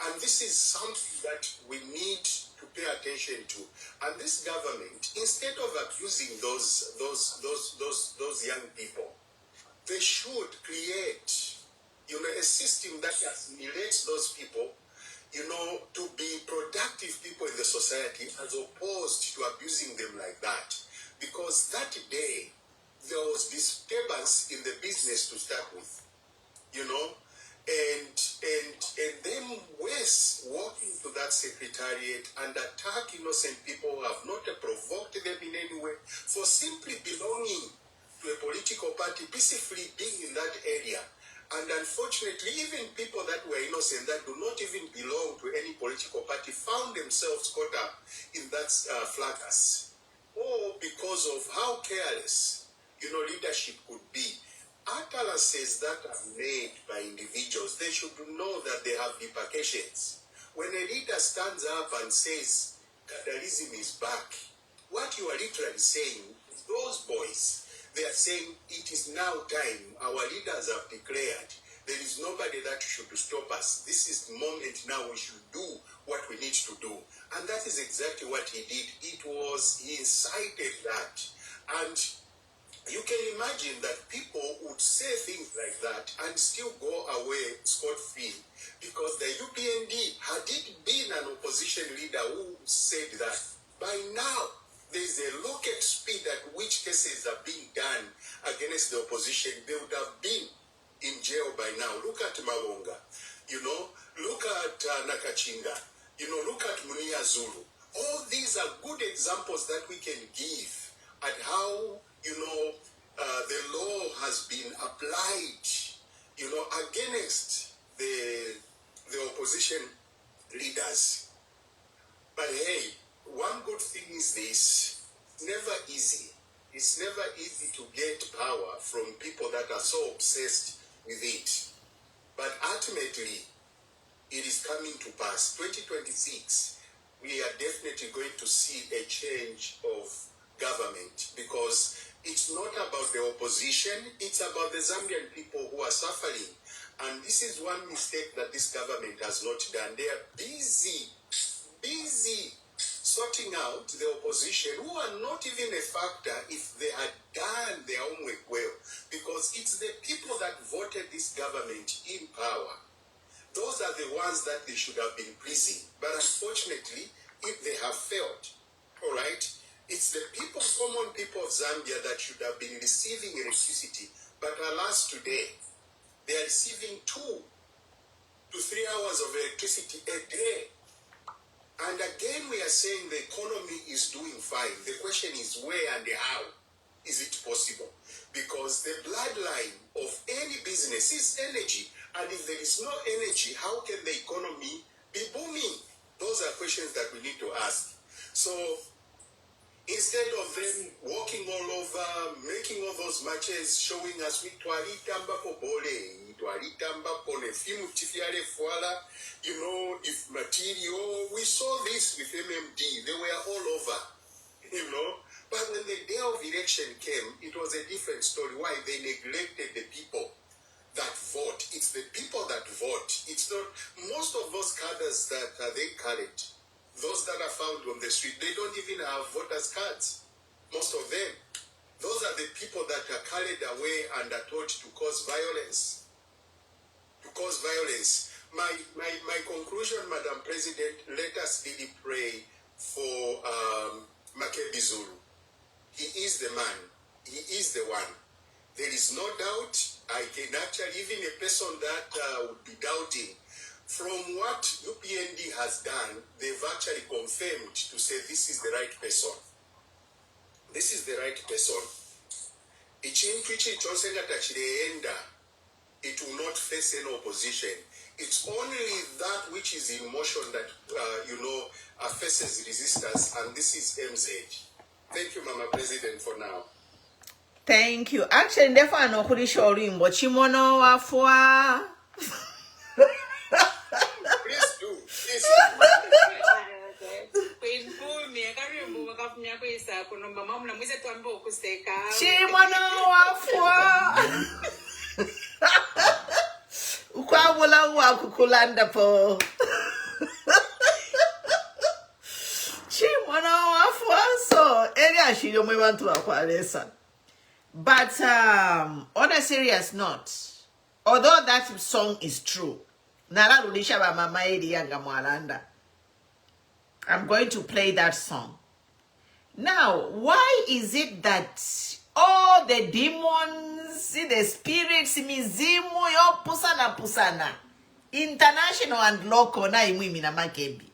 And this is something that we need to pay attention to. And this government, instead of abusing those young people, they should create, you know, a system that assimilates those people, you know, to be productive people in the society, as opposed to abusing them like that. Because that day, there was disturbance in the business to start with, you know, and then West walk into that secretariat and attack innocent people who have not provoked them in any way for simply belonging to a political party, peacefully being in that area. And unfortunately, even people that were innocent, that do not even belong to any political party, found themselves caught up in that fracas. Or because of how careless, you know, leadership could be. Utterances that are made by individuals, they should know that they have repercussions. When a leader stands up and says, Gaddarism is back, what you are literally saying, those boys, they are saying it is now time. Our leaders have declared there is nobody that should stop us. This is the moment now we should do what we need to do. And that is exactly what he did. He incited that. And you can imagine that people would say things like that and still go away scot-free, because the UPND, had it been an opposition leader who said that, by now there is a rocket speed at which cases are being done against the opposition, they would have been in jail by now. Look at Mawonga, look at Nakachinga, look at Munia Zulu. All these are good examples that we can give at how, the law has been applied, against the opposition leaders. But hey, one good thing is this: it's never easy. It's never easy to get power from people that are so obsessed with it. But ultimately, it is coming to pass. 2026, we are definitely going to see a change of government, because it's not about the opposition, it's about the Zambian people who are suffering. And this is one mistake that this government has not done. They are busy sorting out the opposition, who are not even a factor if they had done their homework well, because it's the people that voted this government in power. Those are the ones that they should have been pleasing. But unfortunately, if they have failed, all right, it's the people, common people of Zambia, that should have been receiving electricity. But alas, today, they are receiving 2 to 3 hours of electricity a day. And again, we are saying the economy is doing fine. The question is where and how is it possible? Because the bloodline of any business is energy. And if there is no energy, how can the economy be booming? Those are questions that we need to ask. So instead of them walking all over, making all those matches, showing us we twaritamba for bole, twaritamba for nefimu tifiare fuala, if material, we saw this with MMD, they were all over, But when the day of election came, it was a different story. Why? They neglected the people that vote. It's the people that vote. It's not, most of those cadres that they carried, those that are found on the street, they don't even have voters' cards. Most of them. Those are the people that are carried away and are taught to cause violence. My conclusion, Madam President, let us really pray for Makebi Zulu. He is the man. He is the one. There is no doubt. I can actually, even a person that would be doubting, from what UPND has done, they've actually confirmed to say this is the right person. This is the right person. It will not face any opposition. It's only that which is in motion that, faces resistance, and this is MZ. Thank you, Mama President, for now. Thank you. Actually, never know who is showing, but Chimono Afua. Please do. Please Chimono Afua. Ukwabula wakukulanda po. Chimono Afua. So, area she don't want to akwalesa. But on a serious note, although that song is true, I'm going to play that song. Now, why is it that all the demons, the spirits, mizimu, yo pusana, international and local, na imwi na makebi,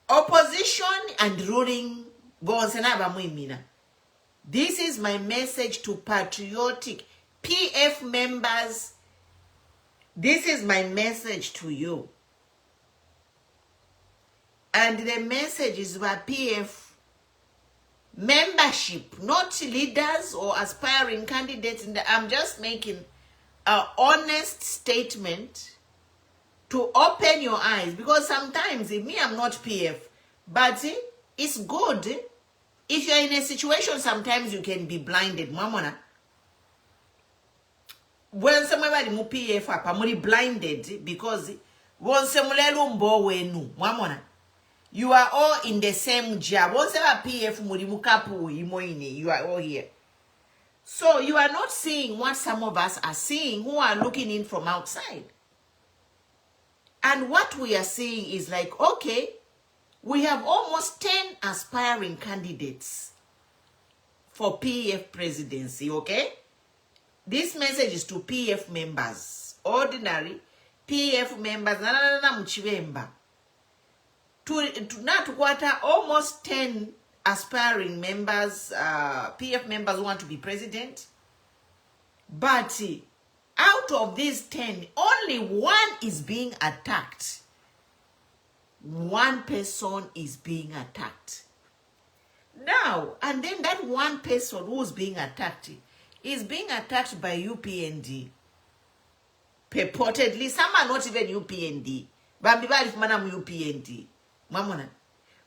opposition and ruling, bonsena bamwimina. This is my message to patriotic PF members. This is my message to you. And the message is about PF membership, not leaders or aspiring candidates. I'm just making an honest statement to open your eyes. Because sometimes, me, I'm not PF. But it's good. If you're in a situation, sometimes you can be blinded. Mamona. When somebody mu PF apamuri blinded because once you are all in the same job. Once PF you are all here. So you are not seeing what some of us are seeing who are looking in from outside. And what we are seeing is like, okay, we have almost 10 aspiring candidates for PF presidency, okay? This message is to PF members, ordinary PF members, to quarter almost 10 aspiring members, PF members who want to be president. But out of these 10, only one is being attacked. One person is being attacked. Now, and then that one person who's being attacked is being attacked by UPND. Purportedly, some are not even UPND. But UPND. Mamona.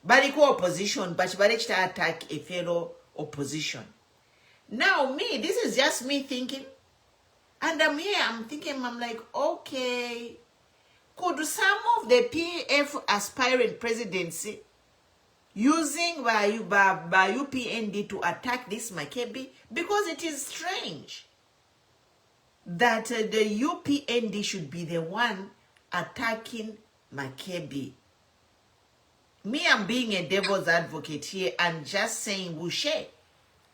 But opposition, but attack a fellow opposition. Now, me, this is just me thinking. And I'm here, I'm thinking, I'm like, okay, could some of the PF aspirant presidency using by UPND to attack this Makebi? Because it is strange that the UPND should be the one attacking Makebi. Me, I'm being a devil's advocate here and just saying, Bushe.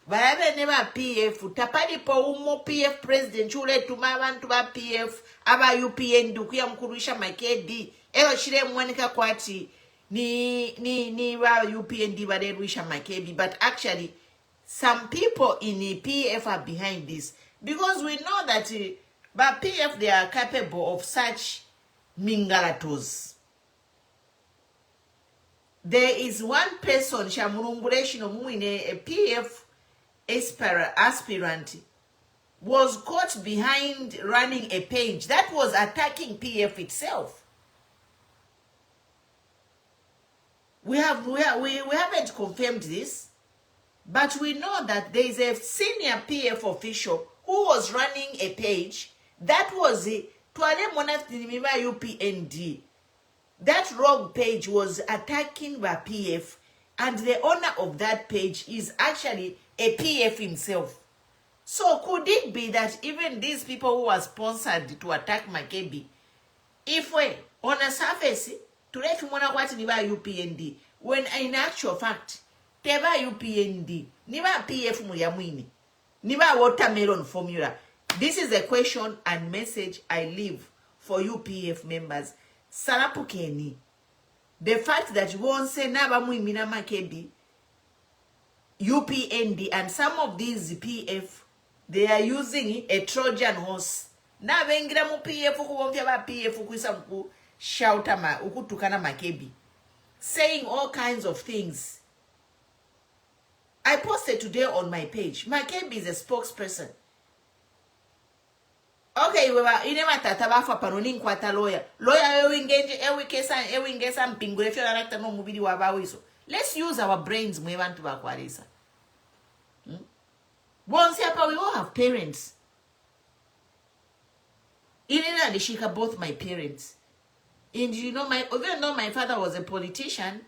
But I never PF, tapali po umo PF president, chule tumawan tuba PF, aba UPN dukuya mkurusha Makedi, ewa shire mwanika kwati, ni wa UPND baderusha Makedi, but actually, some people in the PF are behind this, because we know that by PF, they are capable of such mingalatos. There is one person, Shamurungureshino Muine, a PF aspirant, was caught behind running a page that was attacking PF itself. We haven't confirmed this, but we know that there is a senior PF official who was running a page that was UPND. That rogue page was attacking by PF, and the owner of that page is actually a PF himself. So could it be that even these people who are sponsored to attack Makebi, if we on a surface to let UPND, when in actual fact, teba UPND, niba PF muyamwini, niba watermelon formula. This is a question and message I leave for UPF members. Sarapukeni. The fact that you won't say Nabamwimina Makebi, UPND, and some of these PF, they are using a Trojan horse. Na vengira mu PF kuwomfya ba PF kuisamku shoutama ukutukana Makebi, saying all kinds of things. I posted today on my page. Makebi is a spokesperson. Okay, we were in a matatabafa panoning quata lawyer. Lawyer ewingesa mpingu if you are no mubidi wabawiso. Let's use our brains we want to aquarisa. Once we all have parents. Irina Lishika, both my parents. And you know, even though my father was a politician,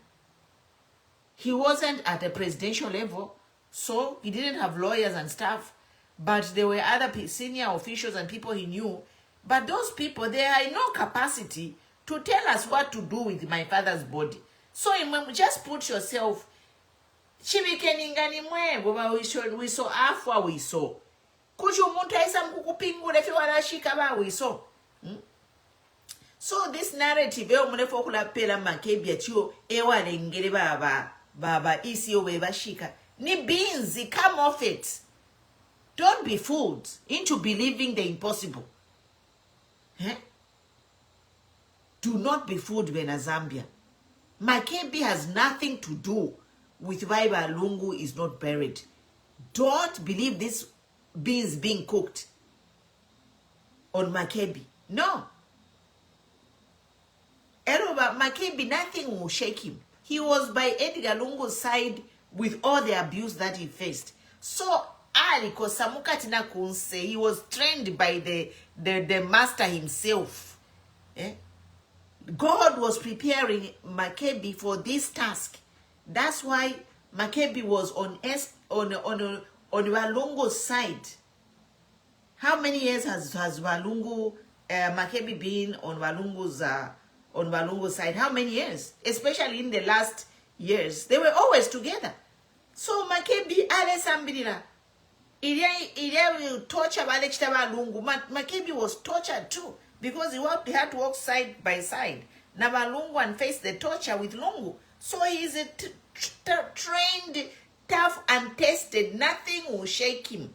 he wasn't at a presidential level, so he didn't have lawyers and stuff. But there were other senior officials and people he knew. But those people, they are in no capacity to tell us what to do with my father's body. So just put yourself, we saw afwa we saw. So this narrative, ni beans, come off it. Don't be fooled into believing the impossible. Eh? Do not be fooled when a Zambia. Makebi has nothing to do with why Balungu is not buried. Don't believe this beans being cooked on Makebi. No. Eroba, Makebi, nothing will shake him. He was by Edgar Lungu's side with all the abuse that he faced. So, he was trained by the master himself. Eh? God was preparing Makebi for this task. That's why Makebi was on Walungu's side. How many years has Makebi been on Walungu's side? How many years? Especially in the last years, they were always together. So Makebi ale sambirira. Ile torture bale chitaba lungu. Makebi was tortured too because he had to walk side by side. Nabalungu and face the torture with Lungu. So he is a trained, tough and tested. Nothing will shake him.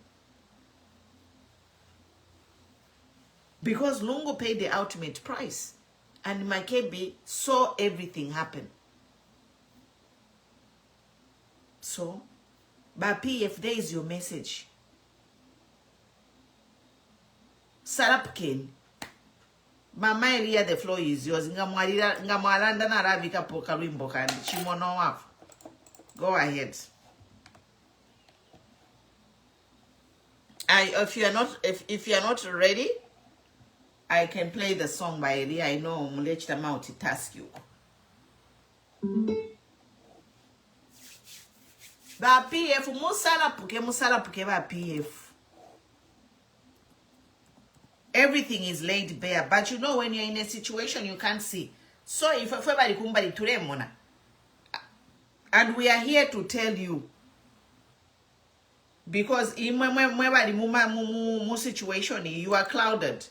Because Lungu paid the ultimate price. And Makebi saw everything happen. So, Bapi, if there is your message. Sarapkin. Mama Elia, the floor is yours. Ngamalanda na ravika poka wimbo kandi chimono wafu. Go ahead. If you are not ready, I can play the song by Elia. I know mulechita multitask you. Ba PF musala puke ba PF. Everything is laid bare, but you know when you're in a situation you can't see. So if everybody kumbali turemona, and we are here to tell you, because in mu situation you are clouded.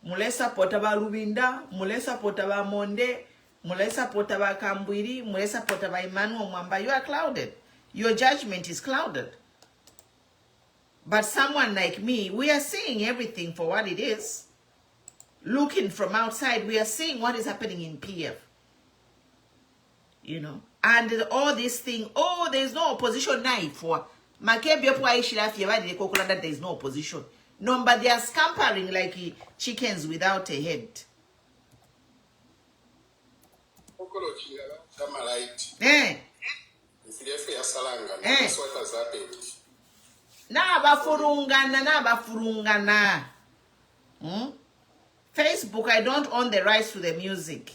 Mulesa potaba Rubinda, mulesa potaba Monde, mulesa potaba Kambwiri, mulesa potaba Emmanuel Mwamba. You are clouded. Your judgment is clouded. But someone like me, we are seeing everything for what it is. Looking from outside, we are seeing what is happening in PF. You know, and all this thing, oh, there's no opposition now for Makebi that there is no opposition. No, but they are scampering like chickens without a head. Nabafurungana. Facebook, I don't own the rights to the music.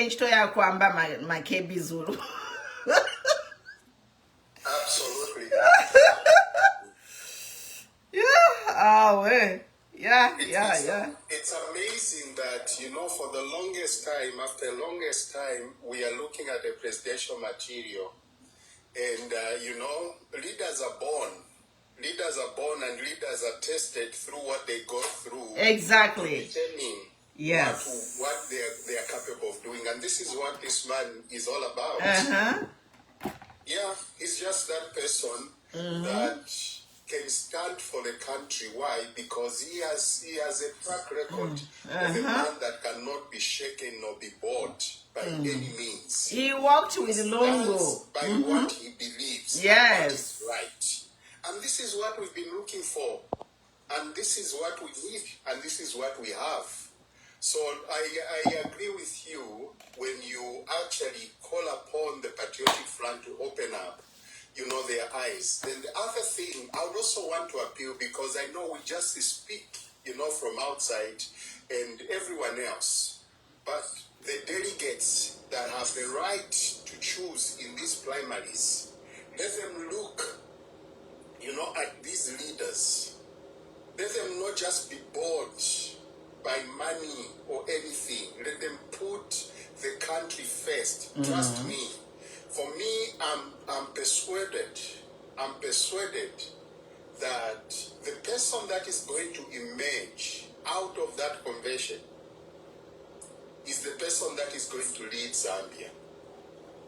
nchito ya kwamba makebi Zulu. Absolutely. Yeah. It's amazing that, for the longest time, after the longest time, we are looking at the presidential material. And, leaders are born. Leaders are born and leaders are tested through what they go through. Exactly. Determine what they are capable of doing. And this is what this man is all about. Yeah, he's just that person that can stand for the country. Why? Because he has a track record of a man that cannot be shaken nor be bought by any means. He walked with Longo. By what he believes. Yes. And what is right. And this is what we've been looking for. And this is what we need. And this is what we have. So I agree with you when you actually call upon the Patriotic Front to open up, their eyes. Then the other thing, I would also want to appeal, because I know we just speak, from outside and everyone else. But the delegates that have the right to choose in these primaries, let them look, at these leaders. Let them not just be bought by money or anything. Let them put the country first. Trust me. For me, I'm persuaded that the person that is going to emerge out of that convention is the person that is going to lead Zambia.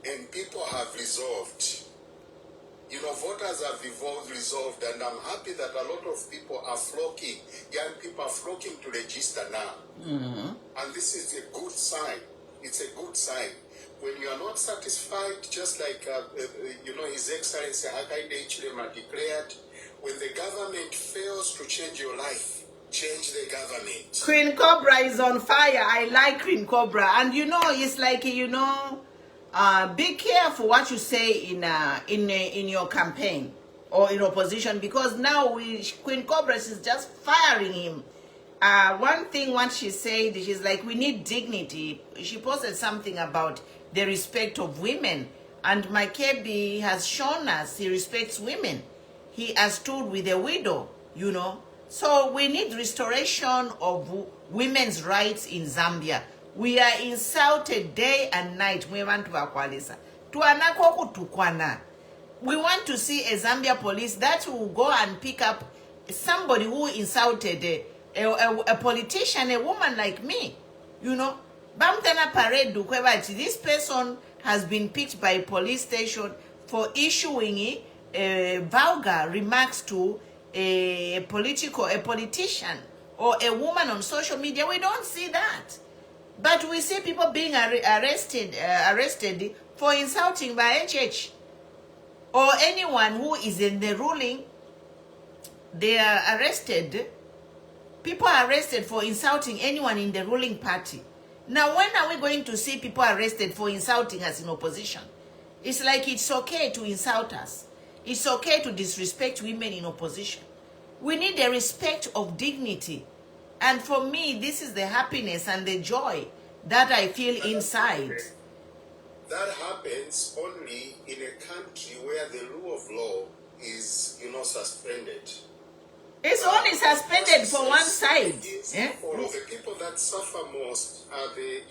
And people have resolved. Voters have resolved, and I'm happy that a lot of people are flocking. Young people are flocking to register now. And this is a good sign. It's a good sign. When you are not satisfied, just like, His Excellency Hakainde Hichilema declared, when the government fails to change your life, change the government. Queen Cobra is on fire. I like Queen Cobra. And it's like, be careful what you say in your campaign or in opposition, because now Queen Cobra is just firing him. One thing what she said, she's like, we need dignity. She posted something about the respect of women, and Makebi has shown us he respects women. He has stood with a widow, so we need restoration of women's rights in Zambia. We are insulted day and night. We want to akwalisa. We want to see a Zambia police that will go and pick up somebody who insulted a politician, a woman like me. Bamtana parade this person has been picked by a police station for issuing vulgar remarks to a politician or a woman on social media. We don't see that. But we see people being arrested for insulting by HH or anyone who is in the ruling. They are arrested. People are arrested for insulting anyone in the ruling party. Now, when are we going to see people arrested for insulting us in opposition? It's like it's okay to insult us. It's okay to disrespect women in opposition. We need the respect of dignity. And for me, this is the happiness and the joy that I feel inside. That happens only in a country where the rule of law is, suspended. It's only suspended for one side. For the people that suffer most are the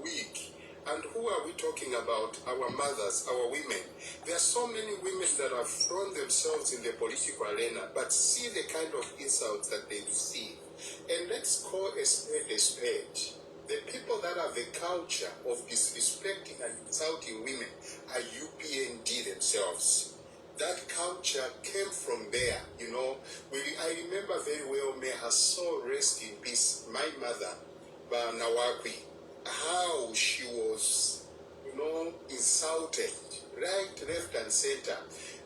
weak. And who are we talking about? Our mothers, our women. There are so many women that have thrown themselves in the political arena, but see the kind of insults that they receive. And let's call a spade a spade. The people that have a culture of disrespecting and insulting women are UPND themselves. That culture came from there, I remember very well, may her soul rest in peace, my mother, Nawakwi, how she was, insulted, right, left, and center.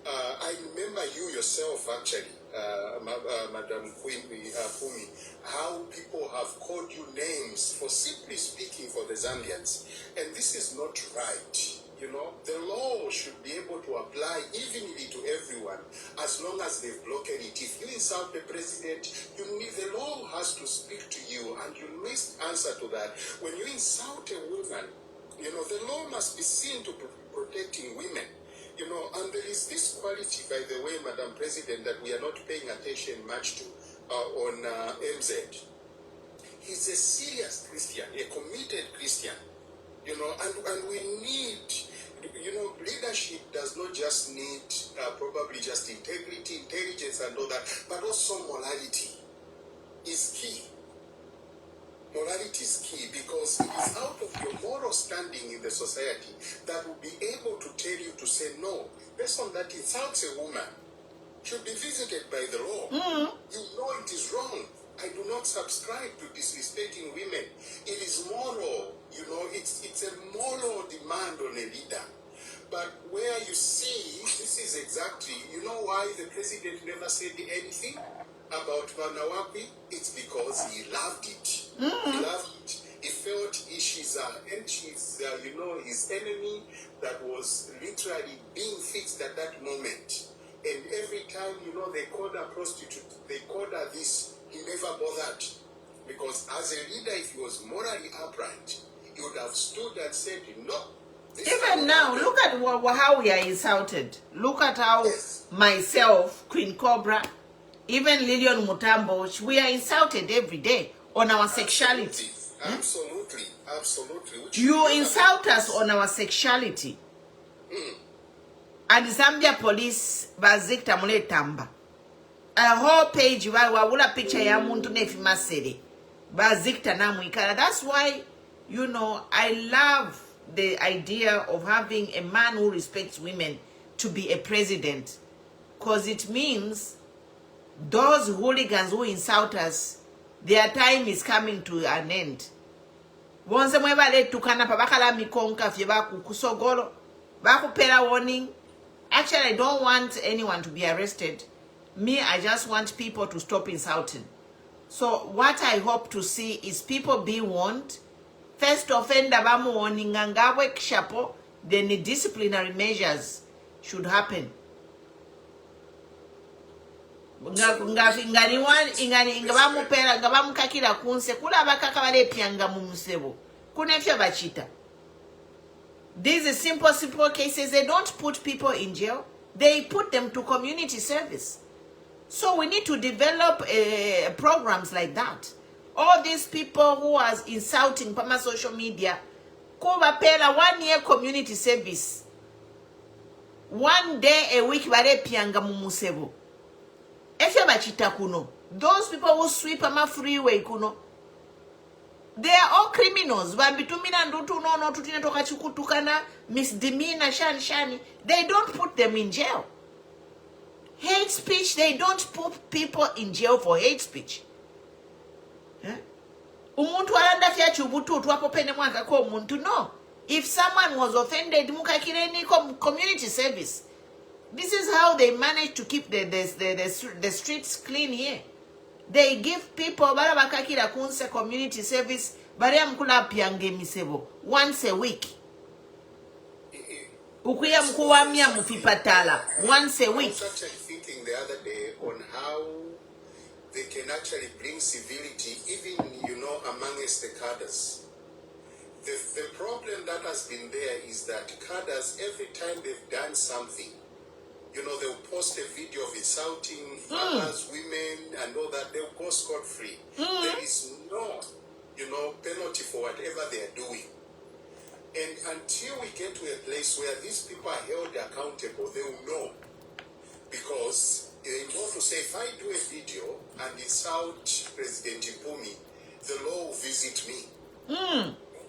I remember you yourself, actually, Madam Queen Fumi, how people have called you names for simply speaking for the Zambians. And this is not right. The law should be able to apply evenly to everyone as long as they've blocked it. If you insult the president, the law has to speak to you, and you must answer to that. When you insult a woman, You know, the law must be seen to be protecting women. You know, and there is this quality, by the way, Madam President, that we are not paying attention much to on MZ. He's a serious Christian, a committed Christian, you know, and we need, you know, leadership does not just need probably just integrity, intelligence and all that, but also morality is key. Morality is key because it is out of your moral standing in the society that will be able to tell you to say no. Based on that, it sounds a woman should be visited by the law. You know it is wrong. I do not subscribe to disrespecting women. It is moral, you know, it's a moral demand on a leader. But where you see, this is exactly, you know why the president never said anything about Manawapi? It's because he loved it. He loved it. He felt she's you know, his enemy that was literally being fixed at that moment. And every time, you know, they called her prostitute, they called her this, he never bothered. Because as a leader, if he was morally upright, he would have stood and said, no. Even now, look at how we are insulted. Look at how myself, Queen Cobra, even Lillian Mutambo, we are insulted every day on our sexuality. Absolutely, absolutely. You insult us on our sexuality. And Zambia police bazikta mule tamba. A whole page wawula picture ya muntu nefi masere. Bazikta na muikara. That's why, you know, I love the idea of having a man who respects women to be a president. Because it means those hooligans who insult us, their time is coming to an end. Bonse mweba le tukana pa bakala mikonka fye baku kusogolo. Baku pera warning. Actually, I don't want anyone to be arrested. Me, I just want people to stop insulting. So what I hope to see is people be warned. First offender bamu warning ngawe kishapo, then the disciplinary measures should happen. Ngabamu pera, ngabamu kakira kunse, kula bakaka wale pianga mumusebo. Kunefya bachita. These are simple cases. They don't put people in jail. They put them to community service. So we need to develop programs like that. All these people who are insulting Pama social media, kuba pela 1 year community service. 1 day a week bare pianga mumusebo. Efya bachita kuno. Those people who sweep Pama freeway kuno. They are all criminals. Misdemeanor, shani. They don't put them in jail. Hate speech, they don't put people in jail for hate speech. No. If someone was offended, community service. This is how they manage to keep the streets clean here. They give people barabakakira kunse community service mkula piange misebo once a week. Ukuya mkuwamia mufipatala once a week. I was actually thinking the other day on how they can actually bring civility even, you know, amongst the cadres. The problem that has been there is that cadres, every time they've done something, you know, they'll post a video of insulting others, women, and all that. They'll go scot-free. There is no, you know, penalty for whatever they are doing. And until we get to a place where these people are held accountable, they will know. Because they know to say, if I do a video and insult President Ipumi, the law will visit me.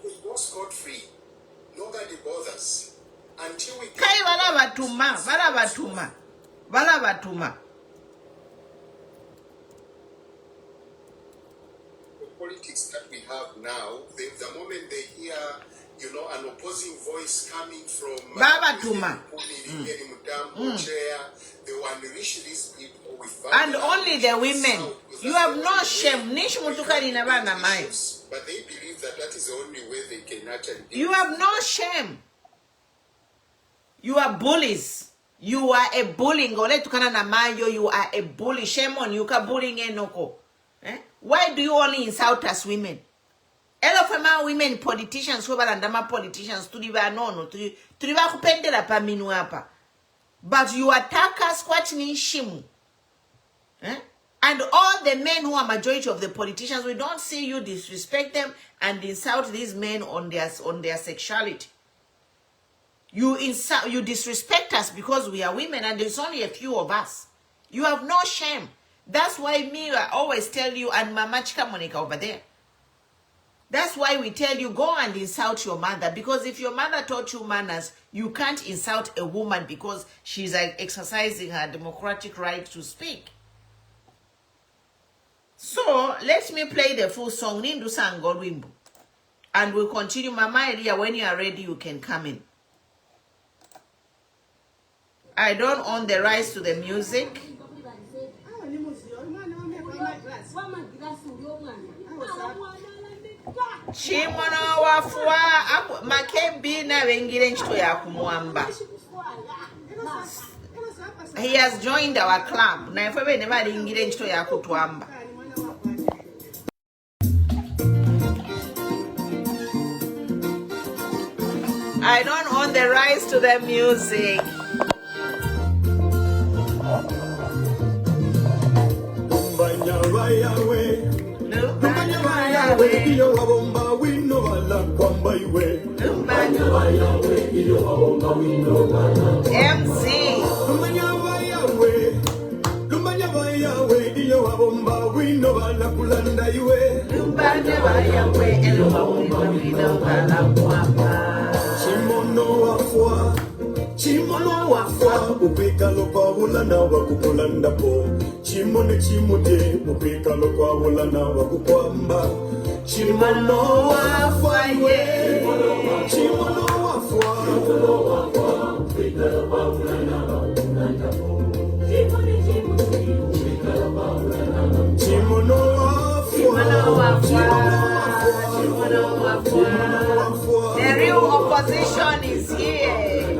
We go scot-free. Nobody bothers. Until we get the politics that we have now, the moment they hear, you know, an opposing voice coming from they will unleash these people with violence. And only the women. You have no shame. But they believe that is the only way they can actually do. You have no shame. You are bullies. You are a bullying. You are a bully. Shame on you. Bullying enoko. Why do you only insult us women? Elofema women politicians who are politicians to live anono to live kupendela pa minu hapa. But you attack us kwatini shimu. And all the men who are majority of the politicians, we don't see you disrespect them and insult these men on their sexuality. You disrespect us because we are women and there's only a few of us. You have no shame. That's why I always tell you, and Mama Chika Monica over there. That's why we tell you, go and insult your mother. Because if your mother taught you manners, you can't insult a woman because she's exercising her democratic right to speak. So, let me play the full song. Nindu Sango Wimbo. And we'll continue. Mama Elia, when you are ready, you can come in. I don't own the rights to the music. Chimono wafua makembi na wengine nchito ya kumuamba. He has joined our club. Na ifewe never ingire nchito ya kutuamba. I don't own the rights to the music. Chimono wafwa upika lopa ulana wakukulanda po Chimone chimude upika lopa ulana wakukwamba Chimono wafwa ye Chimono wafwa upika lopa ulana wakukulanda po Chimono wafwa The real opposition is here.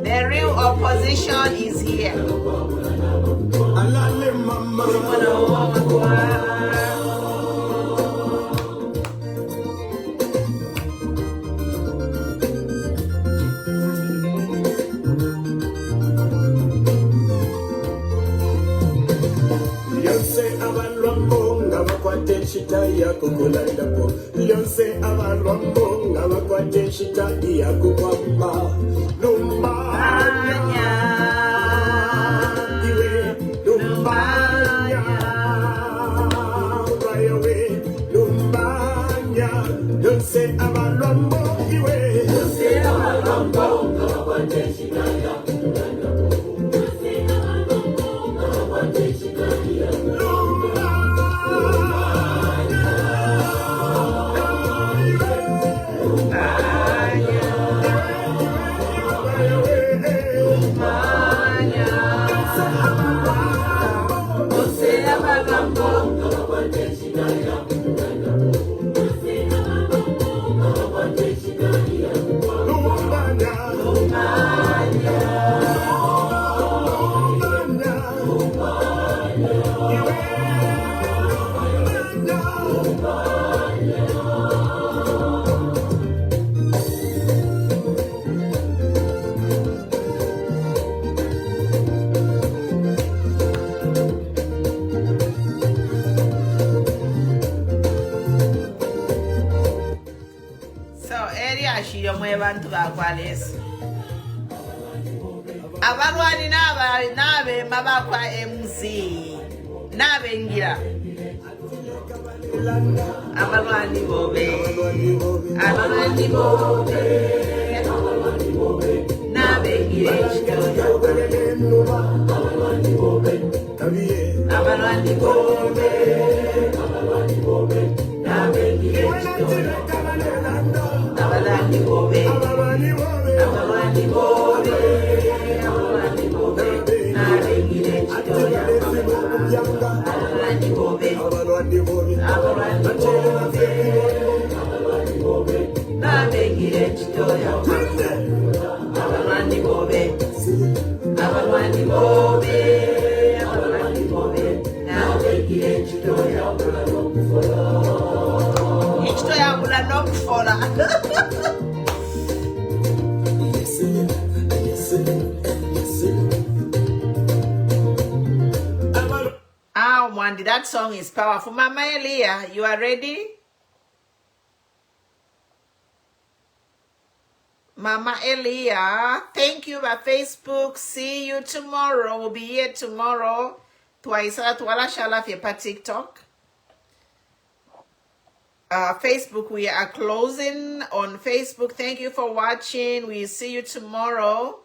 The real opposition is here. Alale mama. Yonse abalwambo ngabakwate shita ya kukulanda po. Yonse abalwambo ngabakwate shita ya kukwamba. Lumbanya iwe lumbanya rayowe lumbanya yonse abalwambo iwe yonse abalwambo ngabakwate shita ya kukulanda po. Abantu bakwaleso abalwani nabe mabakwa MZ nabe ngira abalwani bobe nabe ngira abalwani bobe nabe ngira Abalani bobe, abalani bobe, abalani bobe, narengire chitoya. Abalani bobe, abalani bobe, abalani bobe, narengire chitoya. Abalani bobe, abalani bobe, abalani bobe, narengire chitoya. Kola. Ah, Wandy, that song is powerful. Mama Elia, you are ready? Mama Elia, thank you by Facebook. See you tomorrow. We'll be here tomorrow. Twaisa twala shala fyepa TikTok. Facebook, we are closing on Facebook. Thank you for watching. We'll see you tomorrow.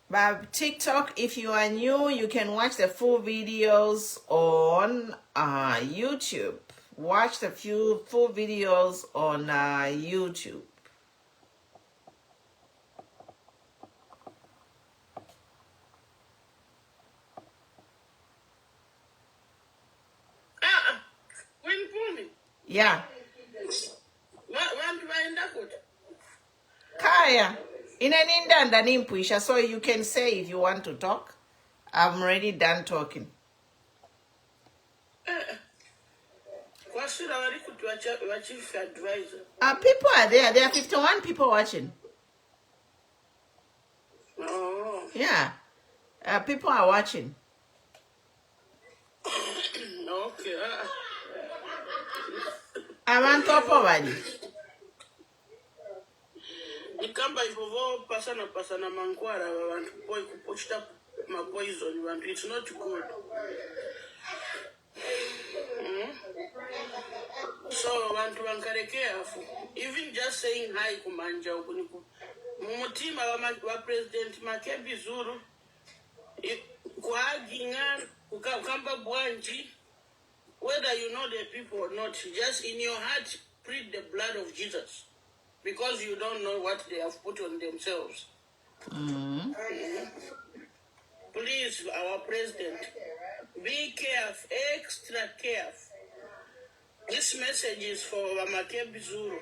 By TikTok, if you are new, you can watch the full videos on YouTube. Watch the full videos on YouTube. Yeah. Kaya. Inaninda nimpuisha, so you can say if you want to talk. I'm already done talking. People are there. There are 51 people watching. Oh. Yeah. People are watching. Okay. I want top already. Ikamba ivovo pasana mankwara abantu boy kuposta ma poison want it's not good. So abantu bankare careful. Even just saying hi kumanja ukuniku. Mumutima wa president Makebi Zulu kuaginga ukamba bwanji, whether you know the people or not, just in your heart plead the blood of Jesus. Because you don't know what they have put on themselves. Please, our president, be careful, extra careful. This message is for Makebi Zulu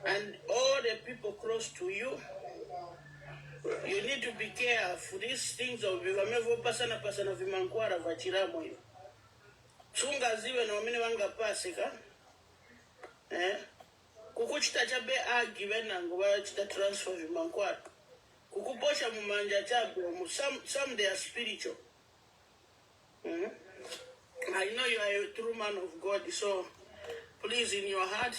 and all the people close to you. You need to be careful. These things of vivamevo pasana vimankwara vachiramo hiyo. Chunga ziwe na wamine wanga pasika. Kukuchita chabe given and go to transfer vimankwara. Kukuposha mumanja chabe, some they are spiritual. I know you are a true man of God, so please in your heart